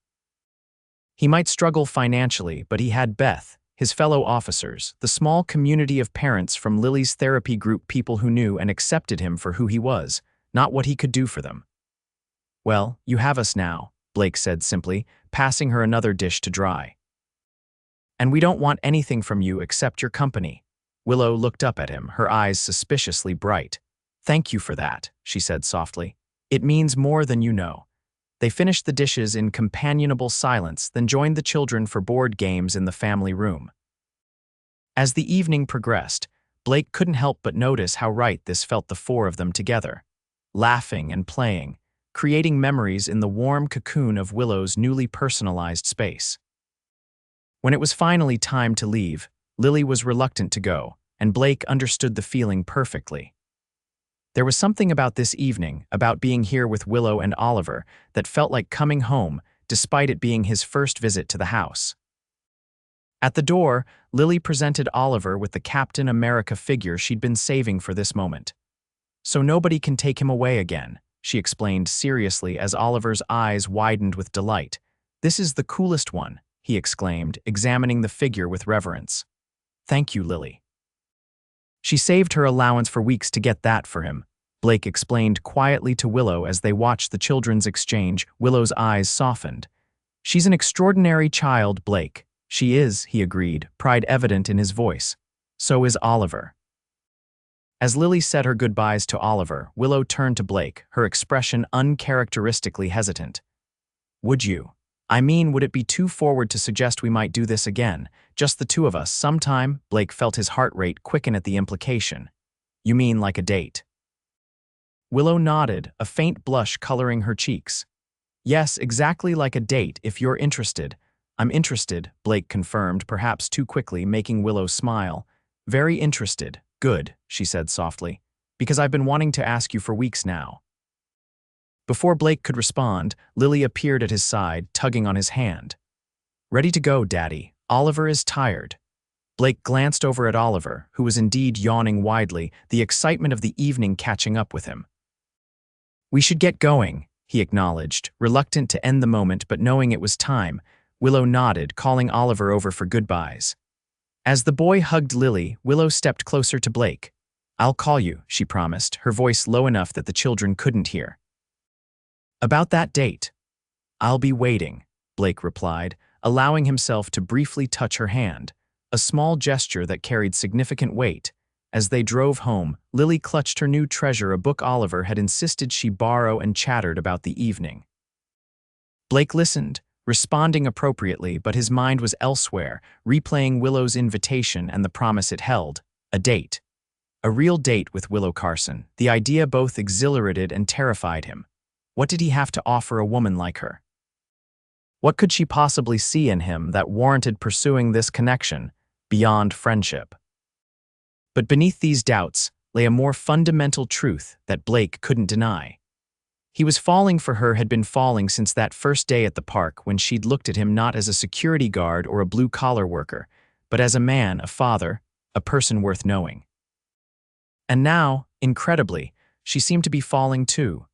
He might struggle financially, but he had Beth, his fellow officers, the small community of parents from Lily's therapy group, people who knew and accepted him for who he was, not what he could do for them. "Well, you have us now," Blake said simply, passing her another dish to dry. "And we don't want anything from you except your company." Willow looked up at him, her eyes suspiciously bright. "Thank you for that," she said softly. "It means more than you know." They finished the dishes in companionable silence, then joined the children for board games in the family room. As the evening progressed, Blake couldn't help but notice how right this felt, the four of them together, laughing and playing, creating memories in the warm cocoon of Willow's newly personalized space. When it was finally time to leave, Lily was reluctant to go, and Blake understood the feeling perfectly. There was something about this evening, about being here with Willow and Oliver, that felt like coming home, despite it being his first visit to the house. At the door, Lily presented Oliver with the Captain America figure she'd been saving for this moment. "So nobody can take him away again," she explained seriously as Oliver's eyes widened with delight. "This is the coolest one," he exclaimed, examining the figure with reverence. "Thank you, Lily." "She saved her allowance for weeks to get that for him," Blake explained quietly to Willow as they watched the children's exchange. Willow's eyes softened. "She's an extraordinary child, Blake." "She is," he agreed, pride evident in his voice. "So is Oliver." As Lily said her goodbyes to Oliver, Willow turned to Blake, her expression uncharacteristically hesitant. "Would you? Would it be too forward to suggest we might do this again, just the two of us, sometime?" Blake felt his heart rate quicken at the implication. "You mean like a date?" Willow nodded, a faint blush coloring her cheeks. "Yes, exactly like a date, if you're interested." "I'm interested," Blake confirmed, perhaps too quickly, making Willow smile. "Very interested." "Good," she said softly, "because I've been wanting to ask you for weeks now." Before Blake could respond, Lily appeared at his side, tugging on his hand. "Ready to go, Daddy. Oliver is tired." Blake glanced over at Oliver, who was indeed yawning widely, the excitement of the evening catching up with him. "We should get going," he acknowledged, reluctant to end the moment but knowing it was time. Willow nodded, calling Oliver over for goodbyes. As the boy hugged Lily, Willow stepped closer to Blake. "I'll call you," she promised, her voice low enough that the children couldn't hear. "About that date." "I'll be waiting," Blake replied, allowing himself to briefly touch her hand, a small gesture that carried significant weight. As they drove home, Lily clutched her new treasure, a book Oliver had insisted she borrow, and chattered about the evening. Blake listened, responding appropriately, but his mind was elsewhere, replaying Willow's invitation and the promise it held: a date. A real date with Willow Carson. The idea both exhilarated and terrified him. What did he have to offer a woman like her? What could she possibly see in him that warranted pursuing this connection, beyond friendship? But beneath these doubts lay a more fundamental truth that Blake couldn't deny. He was falling for her, had been falling since that first day at the park when she'd looked at him not as a security guard or a blue-collar worker, but as a man, a father, a person worth knowing. And now, incredibly, she seemed to be falling too.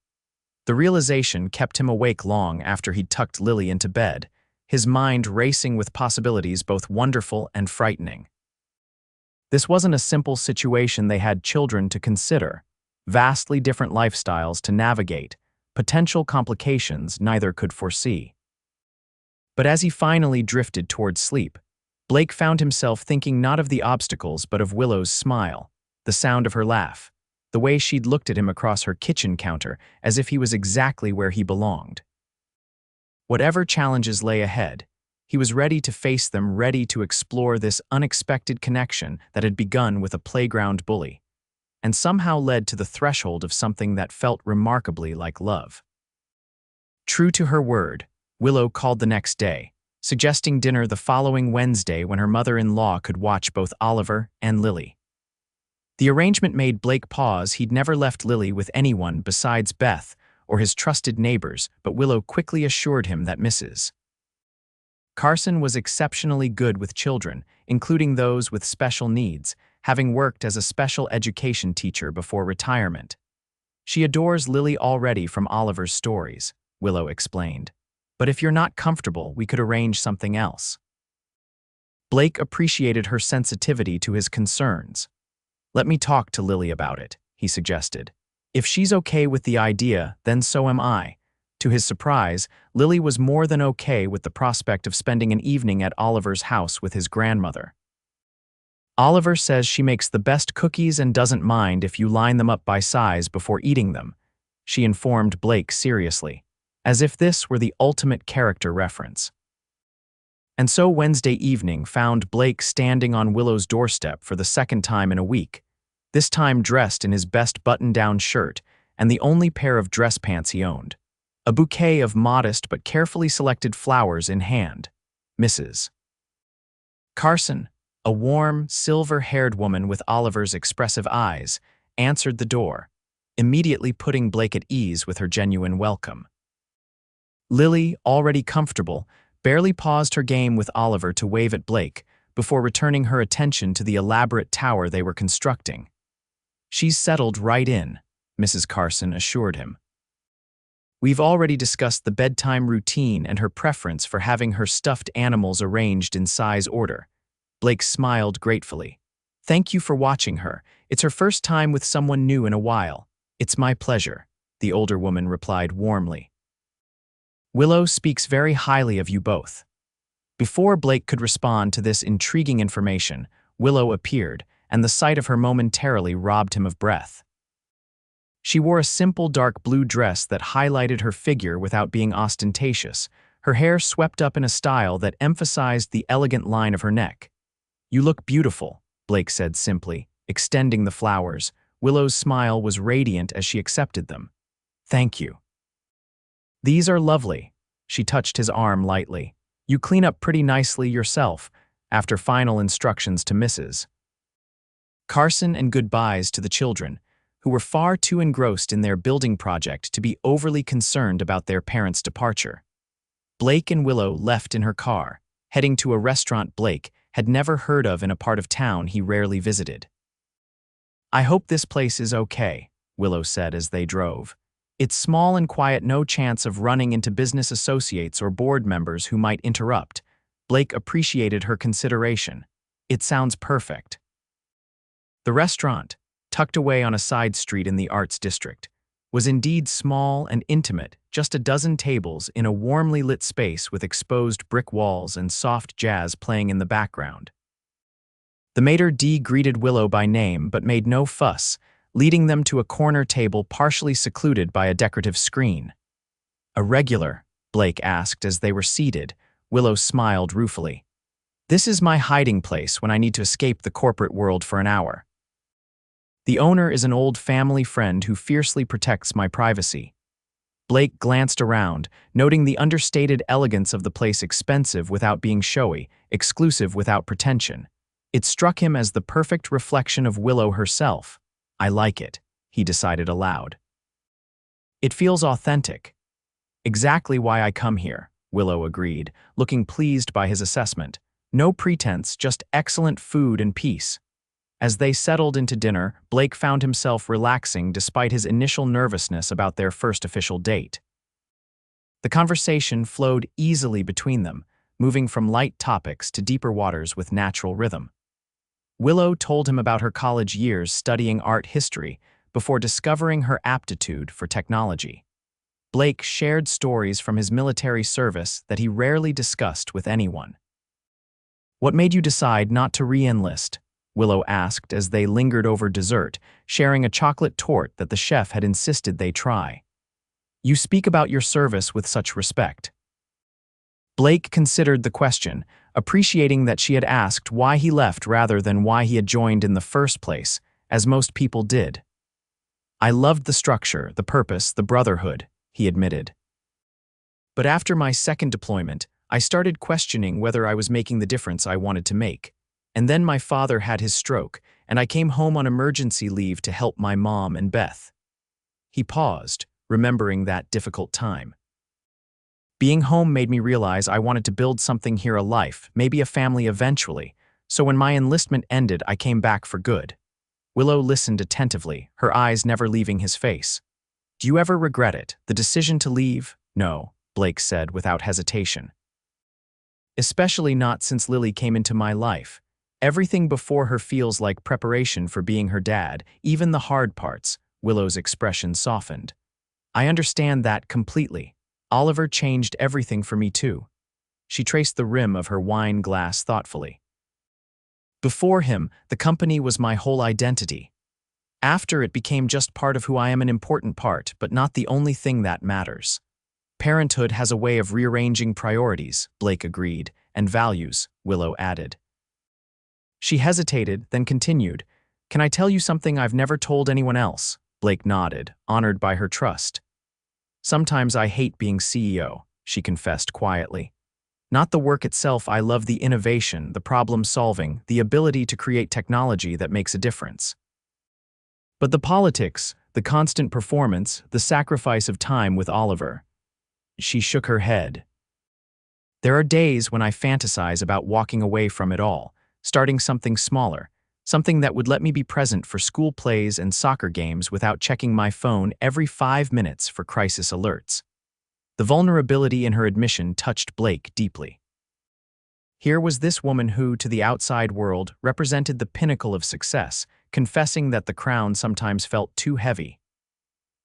The realization kept him awake long after he'd tucked Lily into bed, his mind racing with possibilities both wonderful and frightening. This wasn't a simple situation. They had children to consider, vastly different lifestyles to navigate, potential complications neither could foresee. But as he finally drifted towards sleep, Blake found himself thinking not of the obstacles but of Willow's smile, the sound of her laugh, the way she'd looked at him across her kitchen counter as if he was exactly where he belonged. Whatever challenges lay ahead, he was ready to face them, ready to explore this unexpected connection that had begun with a playground bully, and somehow led to the threshold of something that felt remarkably like love. True to her word, Willow called the next day, suggesting dinner the following Wednesday when her mother-in-law could watch both Oliver and Lily. The arrangement made Blake pause. He'd never left Lily with anyone besides Beth or his trusted neighbors, but Willow quickly assured him that Mrs. Carson was exceptionally good with children, including those with special needs, having worked as a special education teacher before retirement. "She adores Lily already from Oliver's stories," Willow explained. "But if you're not comfortable, we could arrange something else." Blake appreciated her sensitivity to his concerns. "Let me talk to Lily about it," he suggested. "If she's okay with the idea, then so am I." To his surprise, Lily was more than okay with the prospect of spending an evening at Oliver's house with his grandmother. "Oliver says she makes the best cookies and doesn't mind if you line them up by size before eating them," she informed Blake seriously, as if this were the ultimate character reference. And so Wednesday evening found Blake standing on Willow's doorstep for the second time in a week, this time dressed in his best button-down shirt and the only pair of dress pants he owned, a bouquet of modest but carefully selected flowers in hand. Mrs. Carson, a warm, silver-haired woman with Oliver's expressive eyes, answered the door, immediately putting Blake at ease with her genuine welcome. Lily, already comfortable, barely paused her game with Oliver to wave at Blake before returning her attention to the elaborate tower they were constructing. "She's settled right in," Mrs. Carson assured him. We've already discussed the bedtime routine and her preference for having her stuffed animals arranged in size order. Blake smiled gratefully. Thank you for watching her. It's her first time with someone new in a while. It's my pleasure, the older woman replied warmly. Willow speaks very highly of you both. Before Blake could respond to this intriguing information, Willow appeared, and the sight of her momentarily robbed him of breath. She wore a simple dark blue dress that highlighted her figure without being ostentatious, her hair swept up in a style that emphasized the elegant line of her neck. You look beautiful, Blake said simply, extending the flowers. Willow's smile was radiant as she accepted them. Thank you. These are lovely. She touched his arm lightly. You clean up pretty nicely yourself, after final instructions to Mrs. Carson and goodbyes to the children, who were far too engrossed in their building project to be overly concerned about their parents' departure. Blake and Willow left in her car, heading to a restaurant Blake had never heard of in a part of town he rarely visited. I hope this place is okay, Willow said as they drove. It's small and quiet, no chance of running into business associates or board members who might interrupt. Blake appreciated her consideration. It sounds perfect. The restaurant, tucked away on a side street in the arts district, was indeed small and intimate, just a dozen tables in a warmly lit space with exposed brick walls and soft jazz playing in the background. The maitre d' greeted Willow by name but made no fuss, leading them to a corner table partially secluded by a decorative screen. A regular, Blake asked as they were seated. Willow smiled ruefully. This is my hiding place when I need to escape the corporate world for an hour. The owner is an old family friend who fiercely protects my privacy. Blake glanced around, noting the understated elegance of the place, expensive without being showy, exclusive without pretension. It struck him as the perfect reflection of Willow herself. I like it, he decided aloud. It feels authentic. Exactly why I come here, Willow agreed, looking pleased by his assessment. No pretense, just excellent food and peace. As they settled into dinner, Blake found himself relaxing despite his initial nervousness about their first official date. The conversation flowed easily between them, moving from light topics to deeper waters with natural rhythm. Willow told him about her college years studying art history before discovering her aptitude for technology. Blake shared stories from his military service that he rarely discussed with anyone. What made you decide not to re-enlist? Willow asked as they lingered over dessert, sharing a chocolate torte that the chef had insisted they try. You speak about your service with such respect. Blake considered the question, appreciating that she had asked why he left rather than why he had joined in the first place, as most people did. I loved the structure, the purpose, the brotherhood, he admitted. But after my second deployment, I started questioning whether I was making the difference I wanted to make. And then my father had his stroke, and I came home on emergency leave to help my mom and Beth. He paused, remembering that difficult time. Being home made me realize I wanted to build something here, a life, maybe a family eventually, so when my enlistment ended, I came back for good. Willow listened attentively, her eyes never leaving his face. Do you ever regret it, the decision to leave? No, Blake said without hesitation. Especially not since Lily came into my life. Everything before her feels like preparation for being her dad, even the hard parts. Willow's expression softened. I understand that completely. Oliver changed everything for me too. She traced the rim of her wine glass thoughtfully. Before him, the company was my whole identity. After, it became just part of who I am, an important part, but not the only thing that matters. Parenthood has a way of rearranging priorities, Blake agreed, and values, Willow added. She hesitated, then continued. Can I tell you something I've never told anyone else? Blake nodded, honored by her trust. Sometimes I hate being CEO, she confessed quietly. Not the work itself, I love the innovation, the problem-solving, the ability to create technology that makes a difference. But the politics, the constant performance, the sacrifice of time with Oliver. She shook her head. There are days when I fantasize about walking away from it all, starting something smaller, something that would let me be present for school plays and soccer games without checking my phone every 5 minutes for crisis alerts. The vulnerability in her admission touched Blake deeply. Here was this woman who, to the outside world, represented the pinnacle of success, confessing that the crown sometimes felt too heavy.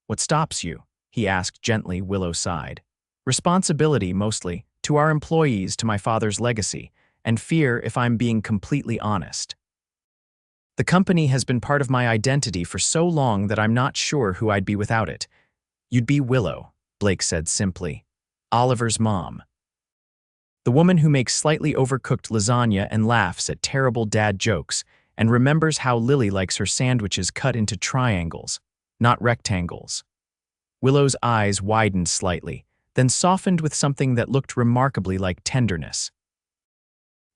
"What stops you?" he asked gently. Willow sighed. "Responsibility, mostly, to our employees, to my father's legacy, and fear, if I'm being completely honest. The company has been part of my identity for so long that I'm not sure who I'd be without it." "You'd be Willow," Blake said simply. "Oliver's mom. The woman who makes slightly overcooked lasagna and laughs at terrible dad jokes and remembers how Lily likes her sandwiches cut into triangles, not rectangles." Willow's eyes widened slightly, then softened with something that looked remarkably like tenderness.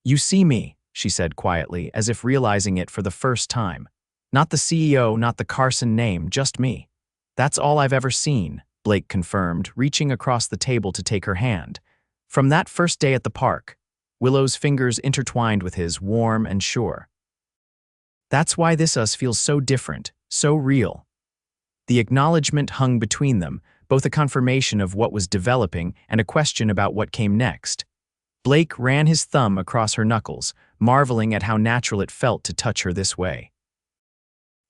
"You see me," she said quietly, as if realizing it for the first time. "Not the CEO, not the Carson name, just me. That's all I've ever seen," Blake confirmed, reaching across the table to take her hand. From that first day at the park, Willow's fingers intertwined with his, warm and sure. "That's why this us feels so different, so real." The acknowledgement hung between them, both a confirmation of what was developing and a question about what came next. Blake ran his thumb across her knuckles, marveling at how natural it felt to touch her this way.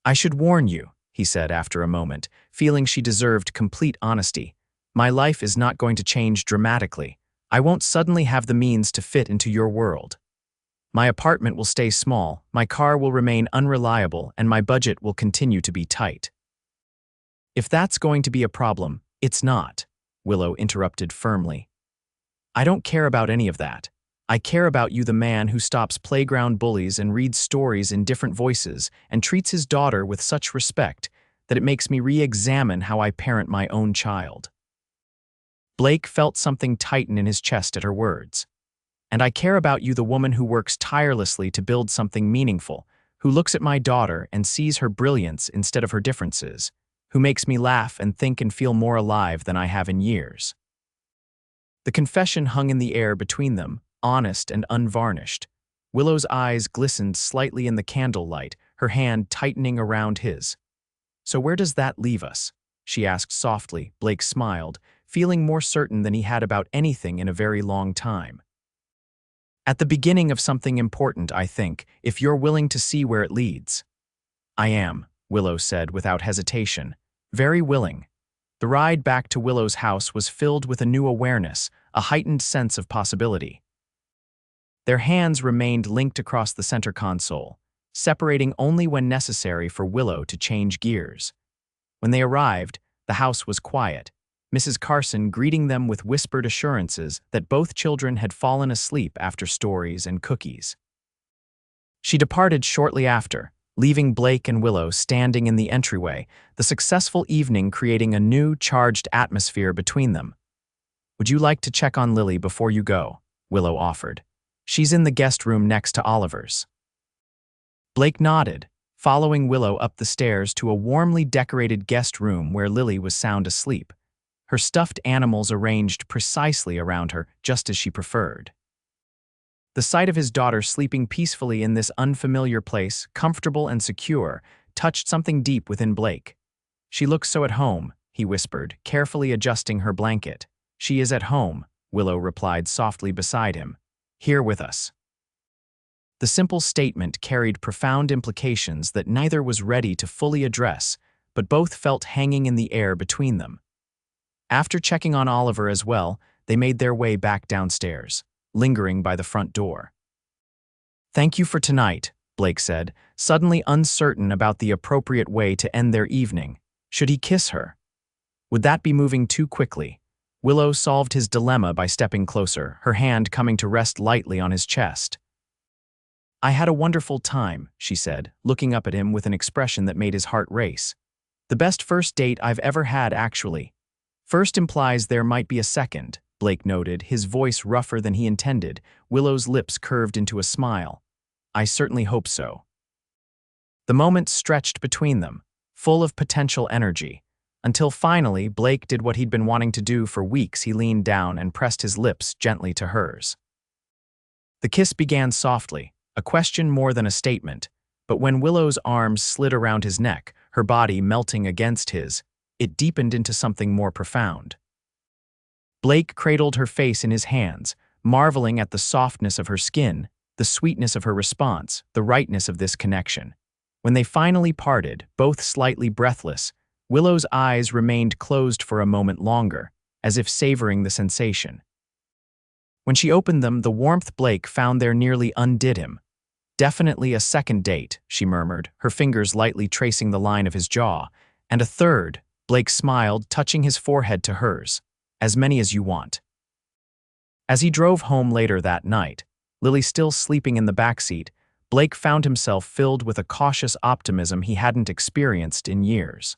"I should warn you," he said after a moment, feeling she deserved complete honesty. "My life is not going to change dramatically. I won't suddenly have the means to fit into your world. My apartment will stay small, my car will remain unreliable, and my budget will continue to be tight." "If that's going to be a problem, it's not," Willow interrupted firmly. "I don't care about any of that. I care about you, the man who stops playground bullies and reads stories in different voices and treats his daughter with such respect that it makes me re-examine how I parent my own child." Blake felt something tighten in his chest at her words. "And I care about you, the woman who works tirelessly to build something meaningful, who looks at my daughter and sees her brilliance instead of her differences, who makes me laugh and think and feel more alive than I have in years." The confession hung in the air between them, honest and unvarnished. Willow's eyes glistened slightly in the candlelight, her hand tightening around his. "So where does that leave us?" she asked softly. Blake smiled, feeling more certain than he had about anything in a very long time. "At the beginning of something important, I think, if you're willing to see where it leads." "I am," Willow said without hesitation. "Very willing." The ride back to Willow's house was filled with a new awareness, a heightened sense of possibility. Their hands remained linked across the center console, separating only when necessary for Willow to change gears. When they arrived, the house was quiet, Mrs. Carson greeting them with whispered assurances that both children had fallen asleep after stories and cookies. She departed shortly after, leaving Blake and Willow standing in the entryway, the successful evening creating a new, charged atmosphere between them. "Would you like to check on Lily before you go?" Willow offered. "She's in the guest room next to Oliver's." Blake nodded, following Willow up the stairs to a warmly decorated guest room where Lily was sound asleep, her stuffed animals arranged precisely around her, just as she preferred. The sight of his daughter sleeping peacefully in this unfamiliar place, comfortable and secure, touched something deep within Blake. "She looks so at home," he whispered, carefully adjusting her blanket. "She is at home," Willow replied softly beside him. "Here with us." The simple statement carried profound implications that neither was ready to fully address, but both felt hanging in the air between them. After checking on Oliver as well, they made their way back downstairs, lingering by the front door. "Thank you for tonight," Blake said, suddenly uncertain about the appropriate way to end their evening. Should he kiss her? Would that be moving too quickly? Willow solved his dilemma by stepping closer, her hand coming to rest lightly on his chest. "I had a wonderful time," she said, looking up at him with an expression that made his heart race. "The best first date I've ever had, actually." "First implies there might be a second," Blake noted, his voice rougher than he intended. Willow's lips curved into a smile. "I certainly hope so." The moment stretched between them, full of potential energy, until finally Blake did what he'd been wanting to do for weeks. He leaned down and pressed his lips gently to hers. The kiss began softly, a question more than a statement, but when Willow's arms slid around his neck, her body melting against his, it deepened into something more profound. Blake cradled her face in his hands, marveling at the softness of her skin, the sweetness of her response, the rightness of this connection. When they finally parted, both slightly breathless, Willow's eyes remained closed for a moment longer, as if savoring the sensation. When she opened them, the warmth Blake found there nearly undid him. "Definitely a second date," she murmured, her fingers lightly tracing the line of his jaw. "And a third," Blake smiled, touching his forehead to hers. "As many as you want." As he drove home later that night, Lily still sleeping in the backseat, Blake found himself filled with a cautious optimism he hadn't experienced in years.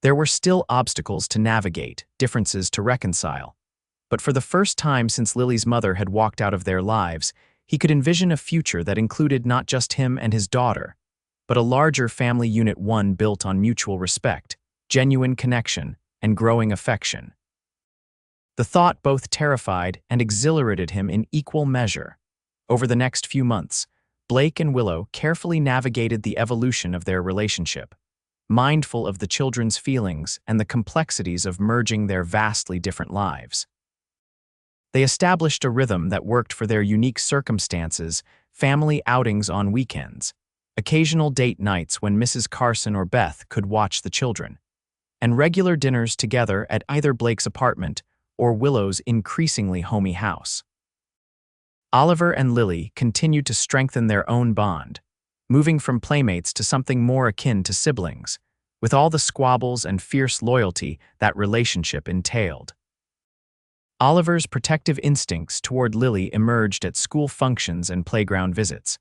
There were still obstacles to navigate, differences to reconcile. But for the first time since Lily's mother had walked out of their lives, he could envision a future that included not just him and his daughter, but a larger family unit, one built on mutual respect, genuine connection, and growing affection. The thought both terrified and exhilarated him in equal measure. Over the next few months, Blake and Willow carefully navigated the evolution of their relationship, mindful of the children's feelings and the complexities of merging their vastly different lives. They established a rhythm that worked for their unique circumstances: family outings on weekends, occasional date nights when Mrs. Carson or Beth could watch the children, and regular dinners together at either Blake's apartment or Willow's increasingly homey house. Oliver and Lily continued to strengthen their own bond, moving from playmates to something more akin to siblings, with all the squabbles and fierce loyalty that relationship entailed. Oliver's protective instincts toward Lily emerged at school functions and playground visits,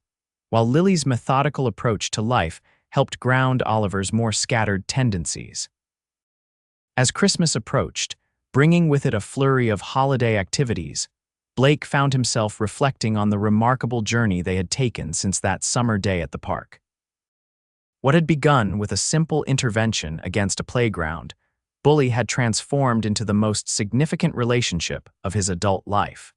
while Lily's methodical approach to life helped ground Oliver's more scattered tendencies. As Christmas approached, bringing with it a flurry of holiday activities, Blake found himself reflecting on the remarkable journey they had taken since that summer day at the park. What had begun with a simple intervention against a playground bully had transformed into the most significant relationship of his adult life.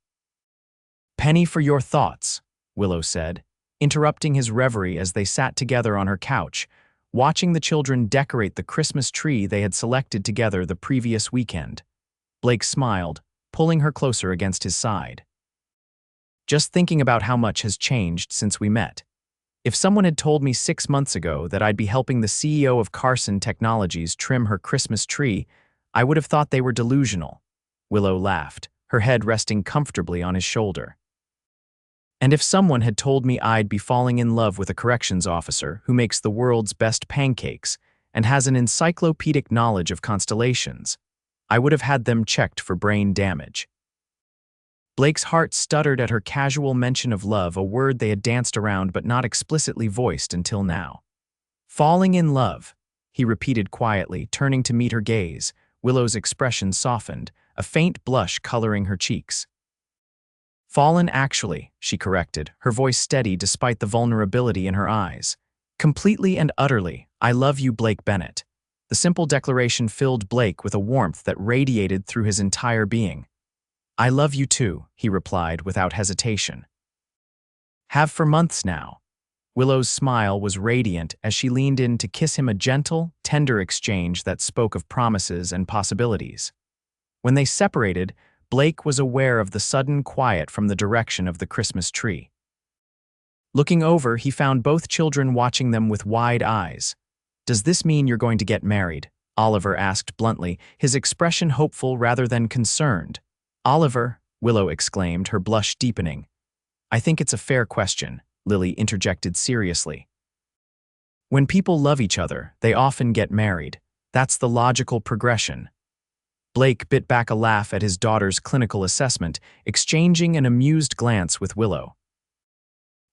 "Penny for your thoughts," Willow said, interrupting his reverie as they sat together on her couch, watching the children decorate the Christmas tree they had selected together the previous weekend. Blake smiled, pulling her closer against his side. "Just thinking about how much has changed since we met. If someone had told me 6 months ago that I'd be helping the CEO of Carson Technologies trim her Christmas tree, I would have thought they were delusional." Willow laughed, her head resting comfortably on his shoulder. "And if someone had told me I'd be falling in love with a corrections officer who makes the world's best pancakes and has an encyclopedic knowledge of constellations, I would have had them checked for brain damage." Blake's heart stuttered at her casual mention of love, a word they had danced around but not explicitly voiced until now. "Falling in love," he repeated quietly, turning to meet her gaze. Willow's expression softened, a faint blush coloring her cheeks. "Fallen actually," she corrected, her voice steady despite the vulnerability in her eyes. "Completely and utterly, I love you, Blake Bennett." The simple declaration filled Blake with a warmth that radiated through his entire being. "I love you too," he replied without hesitation. "Have for months now." Willow's smile was radiant as she leaned in to kiss him, a gentle, tender exchange that spoke of promises and possibilities. When they separated, Blake was aware of the sudden quiet from the direction of the Christmas tree. Looking over, he found both children watching them with wide eyes. "Does this mean you're going to get married?" Oliver asked bluntly, his expression hopeful rather than concerned. "Oliver," Willow exclaimed, her blush deepening. "I think it's a fair question," Lily interjected seriously. "When people love each other, they often get married. That's the logical progression." Blake bit back a laugh at his daughter's clinical assessment, exchanging an amused glance with Willow.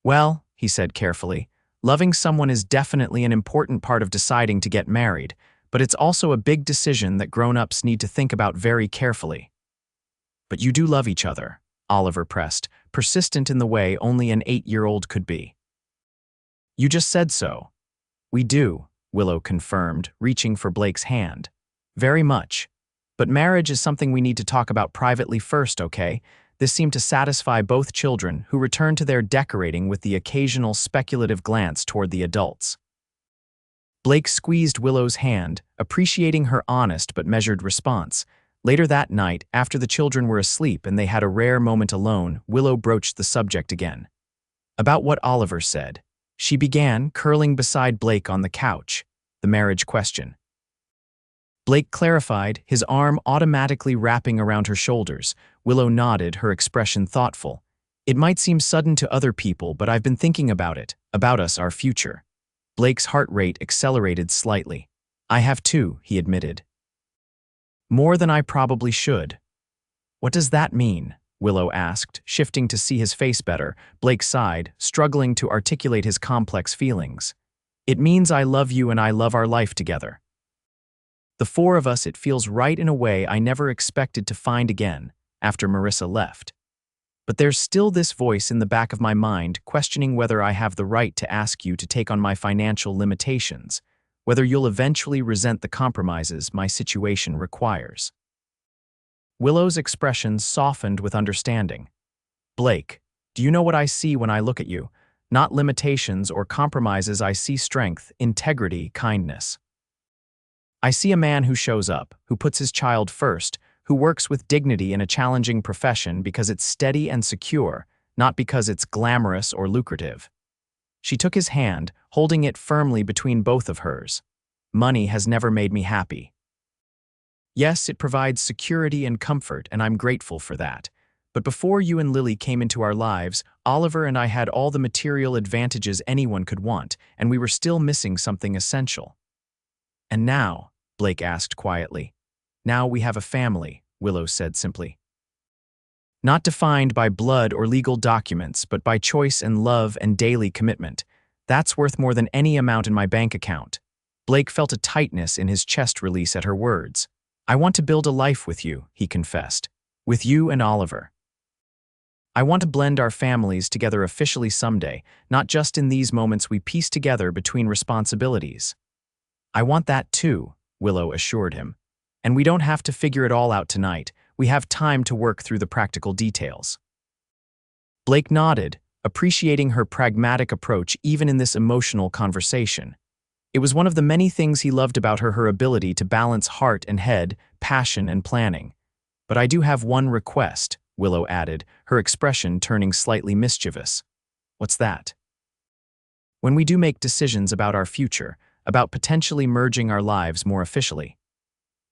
"Well," he said carefully, "loving someone is definitely an important part of deciding to get married, but it's also a big decision that grown-ups need to think about very carefully." "But you do love each other," Oliver pressed, persistent in the way only an 8-year-old could be. "You just said so." "We do," Willow confirmed, reaching for Blake's hand. "Very much. But marriage is something we need to talk about privately first, okay?" This seemed to satisfy both children, who returned to their decorating with the occasional speculative glance toward the adults. Blake squeezed Willow's hand, appreciating her honest but measured response. Later that night, after the children were asleep and they had a rare moment alone, Willow broached the subject again. About what Oliver said. She began, curling beside Blake on the couch, the marriage question. Blake clarified, his arm automatically wrapping around her shoulders. Willow nodded, her expression thoughtful. It might seem sudden to other people, but I've been thinking about it, about us, our future. Blake's heart rate accelerated slightly. I have too, he admitted. More than I probably should. What does that mean? Willow asked, shifting to see his face better. Blake sighed, struggling to articulate his complex feelings. It means I love you and I love our life together. The four of us, it feels right in a way I never expected to find again after Marissa left. But there's still this voice in the back of my mind questioning whether I have the right to ask you to take on my financial limitations, whether you'll eventually resent the compromises my situation requires. Willow's expression softened with understanding. Blake, do you know what I see when I look at you? Not limitations or compromises, I see strength, integrity, kindness. I see a man who shows up, who puts his child first, who works with dignity in a challenging profession because it's steady and secure, not because it's glamorous or lucrative. She took his hand, holding it firmly between both of hers. Money has never made me happy. Yes, it provides security and comfort, and I'm grateful for that. But before you and Lily came into our lives, Oliver and I had all the material advantages anyone could want, and we were still missing something essential. And now, Blake asked quietly. Now we have a family, Willow said simply. Not defined by blood or legal documents, but by choice and love and daily commitment. That's worth more than any amount in my bank account. Blake felt a tightness in his chest release at her words. I want to build a life with you, he confessed. With you and Oliver. I want to blend our families together officially someday, not just in these moments we piece together between responsibilities. I want that too, Willow assured him. And we don't have to figure it all out tonight. We have time to work through the practical details. Blake nodded, appreciating her pragmatic approach even in this emotional conversation. It was one of the many things he loved about her ability to balance heart and head, passion and planning. But I do have one request, Willow added, her expression turning slightly mischievous. What's that? When we do make decisions about our future, about potentially merging our lives more officially.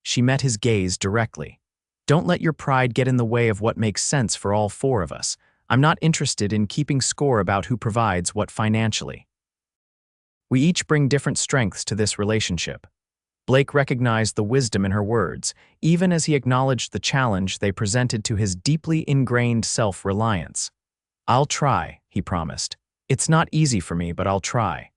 She met his gaze directly. Don't let your pride get in the way of what makes sense for all four of us. I'm not interested in keeping score about who provides what financially. We each bring different strengths to this relationship. Blake recognized the wisdom in her words, even as he acknowledged the challenge they presented to his deeply ingrained self-reliance. I'll try, he promised. It's not easy for me, but I'll try.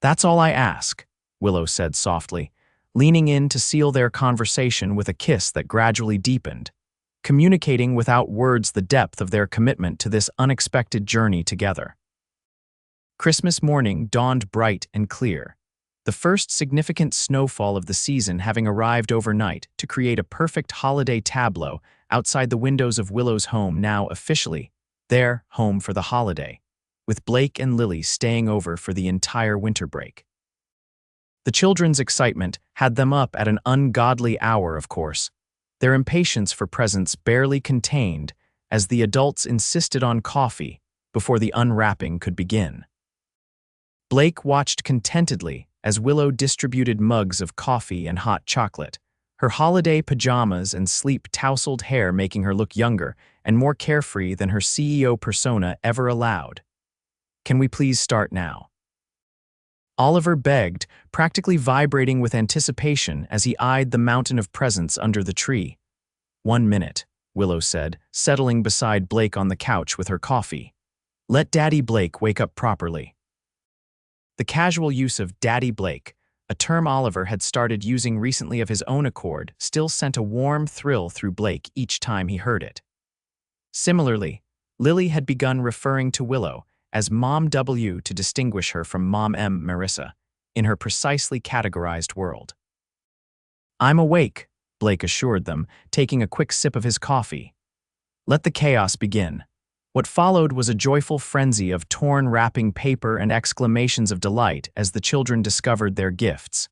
That's all I ask, Willow said softly, leaning in to seal their conversation with a kiss that gradually deepened, communicating without words the depth of their commitment to this unexpected journey together. Christmas morning dawned bright and clear, the first significant snowfall of the season having arrived overnight to create a perfect holiday tableau outside the windows of Willow's home, now officially their home for the holiday, with Blake and Lily staying over for the entire winter break. The children's excitement had them up at an ungodly hour, of course, their impatience for presents barely contained as the adults insisted on coffee before the unwrapping could begin. Blake watched contentedly as Willow distributed mugs of coffee and hot chocolate, her holiday pajamas and sleek tousled hair making her look younger and more carefree than her CEO persona ever allowed. Can we please start now? Oliver begged, practically vibrating with anticipation as he eyed the mountain of presents under the tree. 1 minute, Willow said, settling beside Blake on the couch with her coffee. Let Daddy Blake wake up properly. The casual use of Daddy Blake, a term Oliver had started using recently of his own accord, still sent a warm thrill through Blake each time he heard it. Similarly, Lily had begun referring to Willow as Mom W to distinguish her from Mom M Marissa, in her precisely categorized world. I'm awake, Blake assured them, taking a quick sip of his coffee. Let the chaos begin. What followed was a joyful frenzy of torn wrapping paper and exclamations of delight as the children discovered their gifts.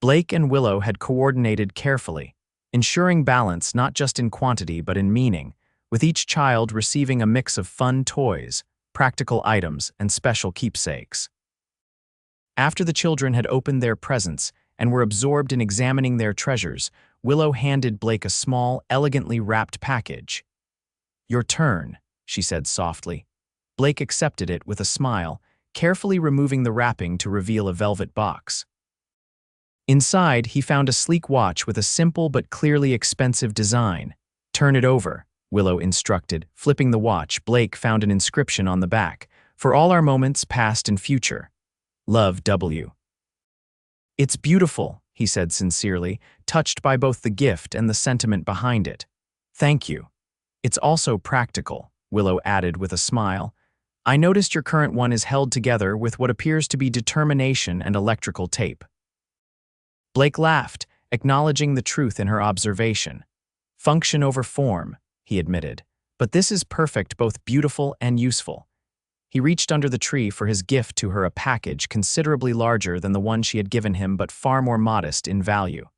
Blake and Willow had coordinated carefully, ensuring balance not just in quantity but in meaning, with each child receiving a mix of fun toys, practical items, and special keepsakes. After the children had opened their presents and were absorbed in examining their treasures, Willow handed Blake a small, elegantly wrapped package. "Your turn," she said softly. Blake accepted it with a smile, carefully removing the wrapping to reveal a velvet box. Inside, he found a sleek watch with a simple but clearly expensive design. "Turn it over," Willow instructed. Flipping the watch, Blake found an inscription on the back, "For all our moments, past and future. Love, W." "It's beautiful," he said sincerely, touched by both the gift and the sentiment behind it. "Thank you. It's also practical," Willow added with a smile. "I noticed your current one is held together with what appears to be determination and electrical tape." Blake laughed, acknowledging the truth in her observation. "Function over form," he admitted, "but this is perfect, both beautiful and useful." He reached under the tree for his gift to her, a package considerably larger than the one she had given him but far more modest in value.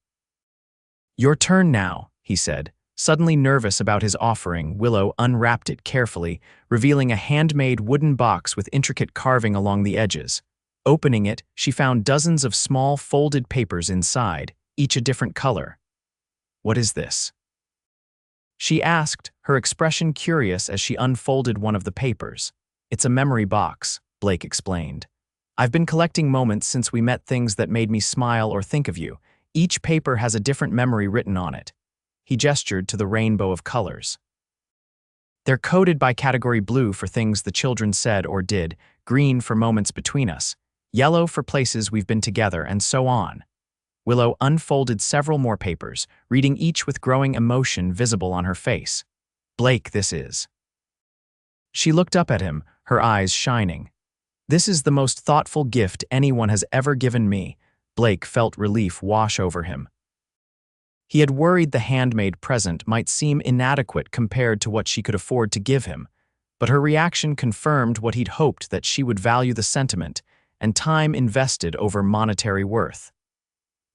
"Your turn now," he said. Suddenly nervous about his offering, Willow unwrapped it carefully, revealing a handmade wooden box with intricate carving along the edges. Opening it, she found dozens of small folded papers inside, each a different color. "What is this?" she asked, her expression curious as she unfolded one of the papers. "It's a memory box," Blake explained. "I've been collecting moments since we met, things that made me smile or think of you. Each paper has a different memory written on it." He gestured to the rainbow of colors. "They're coded by category: blue for things the children said or did, green for moments between us, yellow for places we've been together, and so on." Willow unfolded several more papers, reading each with growing emotion visible on her face. "Blake, this is..." She looked up at him, her eyes shining. "This is the most thoughtful gift anyone has ever given me." Blake felt relief wash over him. He had worried the handmade present might seem inadequate compared to what she could afford to give him, but her reaction confirmed what he'd hoped, that she would value the sentiment and time invested over monetary worth.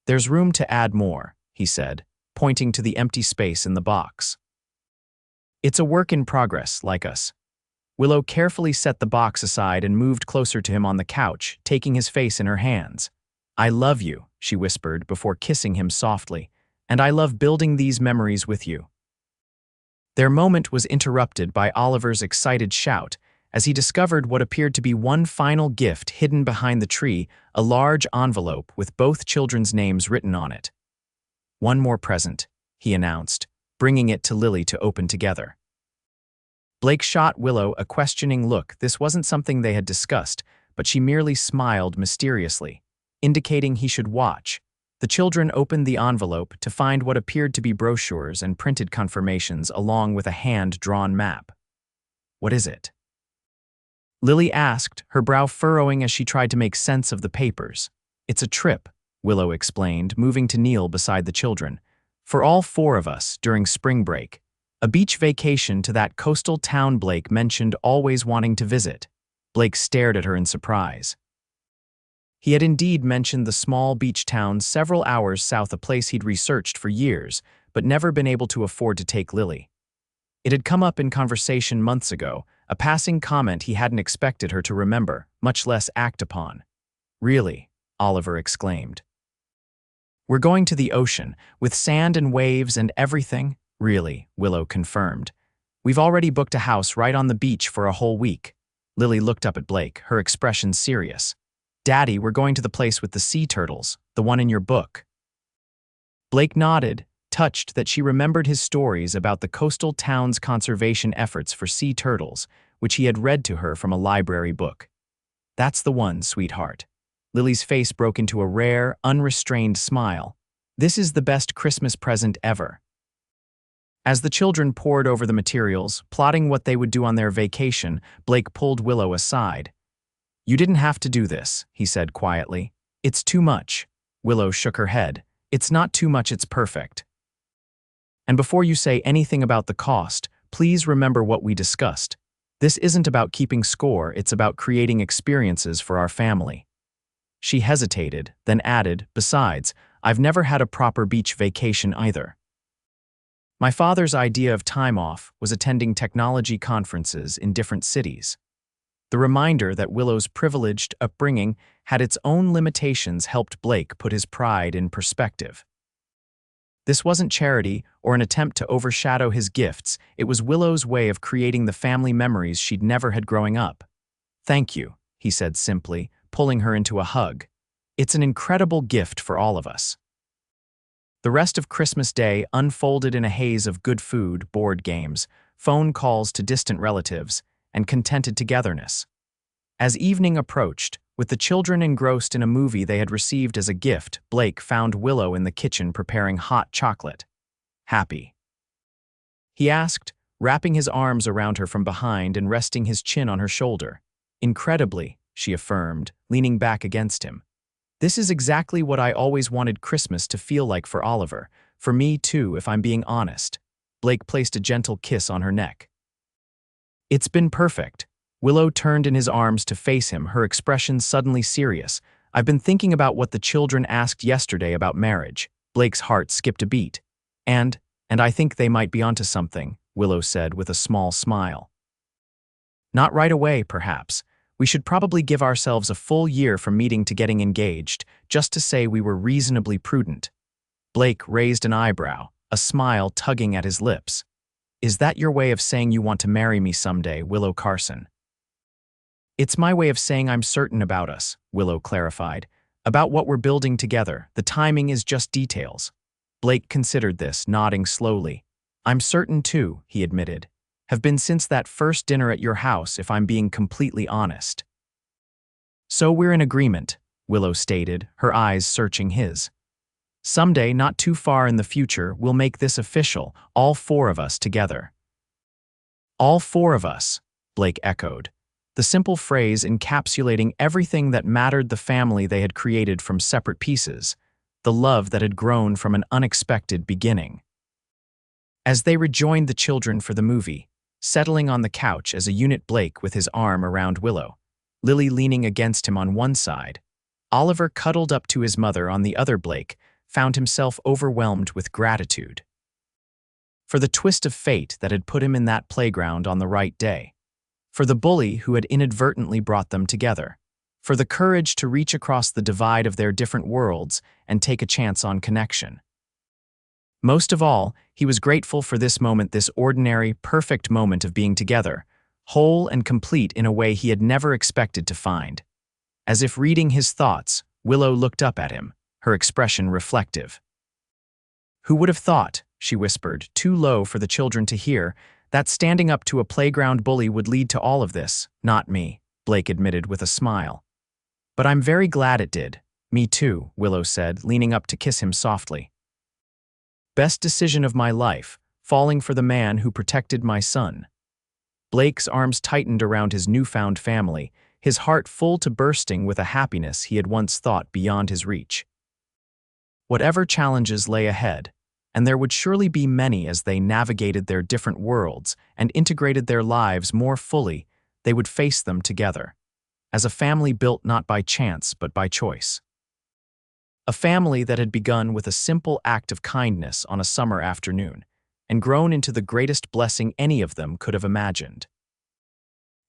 "There's room to add more," he said, pointing to the empty space in the box. "It's a work in progress, like us." Willow carefully set the box aside and moved closer to him on the couch, taking his face in her hands. "I love you," she whispered before kissing him softly, "and I love building these memories with you." Their moment was interrupted by Oliver's excited shout as he discovered what appeared to be one final gift hidden behind the tree, a large envelope with both children's names written on it. "One more present," he announced, bringing it to Lily to open together. Blake shot Willow a questioning look. This wasn't something they had discussed, but she merely smiled mysteriously, indicating he should watch. The children opened the envelope to find what appeared to be brochures and printed confirmations along with a hand-drawn map. "What is it?" Lily asked, her brow furrowing as she tried to make sense of the papers. "It's a trip," Willow explained, moving to kneel beside the children. "For all four of us during spring break. A beach vacation to that coastal town Blake mentioned always wanting to visit." Blake stared at her in surprise. He had indeed mentioned the small beach town several hours south, a place he'd researched for years, but never been able to afford to take Lily. It had come up in conversation months ago, a passing comment he hadn't expected her to remember, much less act upon. "Really?" Oliver exclaimed. "We're going to the ocean, with sand and waves and everything?" "Really," Willow confirmed. "We've already booked a house right on the beach for a whole week." Lily looked up at Blake, her expression serious. "Daddy, we're going to the place with the sea turtles, the one in your book." Blake nodded, touched that she remembered his stories about the coastal town's conservation efforts for sea turtles, which he had read to her from a library book. "That's the one, sweetheart." Lily's face broke into a rare, unrestrained smile. "This is the best Christmas present ever." As the children pored over the materials, plotting what they would do on their vacation, Blake pulled Willow aside. "You didn't have to do this," he said quietly. "It's too much." Willow shook her head. "It's not too much, it's perfect. And before you say anything about the cost, please remember what we discussed. This isn't about keeping score, it's about creating experiences for our family." She hesitated, then added, "Besides, I've never had a proper beach vacation either." My father's idea of time off was attending technology conferences in different cities. The reminder that Willow's privileged upbringing had its own limitations helped Blake put his pride in perspective. This wasn't charity or an attempt to overshadow his gifts, it was Willow's way of creating the family memories she'd never had growing up. "Thank you," he said simply, pulling her into a hug. "It's an incredible gift for all of us." The rest of Christmas Day unfolded in a haze of good food, board games, phone calls to distant relatives, and contented togetherness. As evening approached, with the children engrossed in a movie they had received as a gift, Blake found Willow in the kitchen preparing hot chocolate. "Happy?" he asked, wrapping his arms around her from behind and resting his chin on her shoulder. "Incredibly," she affirmed, leaning back against him. "This is exactly what I always wanted Christmas to feel like for Oliver. For me, too, if I'm being honest." Blake placed a gentle kiss on her neck. "It's been perfect." Willow turned in his arms to face him, her expression suddenly serious. "I've been thinking about what the children asked yesterday about marriage." Blake's heart skipped a beat. And I think they might be onto something," Willow said with a small smile. "Not right away, perhaps. We should probably give ourselves a full year from meeting to getting engaged, just to say we were reasonably prudent." Blake raised an eyebrow, a smile tugging at his lips. "Is that your way of saying you want to marry me someday, Willow Carson?" "It's my way of saying I'm certain about us," Willow clarified. "About what we're building together. The timing is just details." Blake considered this, nodding slowly. "I'm certain too," he admitted. "Have been since that first dinner at your house, if I'm being completely honest." "So we're in agreement," Willow stated, her eyes searching his. "Someday, not too far in the future, we'll make this official, all four of us together." "All four of us," Blake echoed, the simple phrase encapsulating everything that mattered the family they had created from separate pieces, the love that had grown from an unexpected beginning. As they rejoined the children for the movie, settling on the couch as a unit, Blake with his arm around Willow, Lily leaning against him on one side, Oliver cuddled up to his mother on the other, Blake found himself overwhelmed with gratitude for the twist of fate that had put him in that playground on the right day, for the bully who had inadvertently brought them together, for the courage to reach across the divide of their different worlds and take a chance on connection. Most of all, he was grateful for this moment, this ordinary, perfect moment of being together, whole and complete in a way he had never expected to find. As if reading his thoughts, Willow looked up at him, her expression reflective. "Who would have thought," she whispered, too low for the children to hear, "that standing up to a playground bully would lead to all of this?" "Not me," Blake admitted with a smile. "But I'm very glad it did." "Me too," Willow said, leaning up to kiss him softly. "Best decision of my life, falling for the man who protected my son." Blake's arms tightened around his newfound family, his heart full to bursting with a happiness he had once thought beyond his reach. Whatever challenges lay ahead, and there would surely be many as they navigated their different worlds and integrated their lives more fully, they would face them together, as a family built not by chance but by choice. A family that had begun with a simple act of kindness on a summer afternoon and grown into the greatest blessing any of them could have imagined.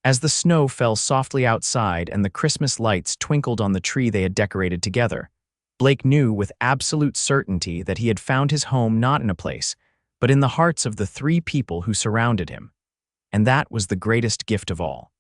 As the snow fell softly outside and the Christmas lights twinkled on the tree they had decorated together, Blake knew with absolute certainty that he had found his home not in a place, but in the hearts of the three people who surrounded him. And that was the greatest gift of all.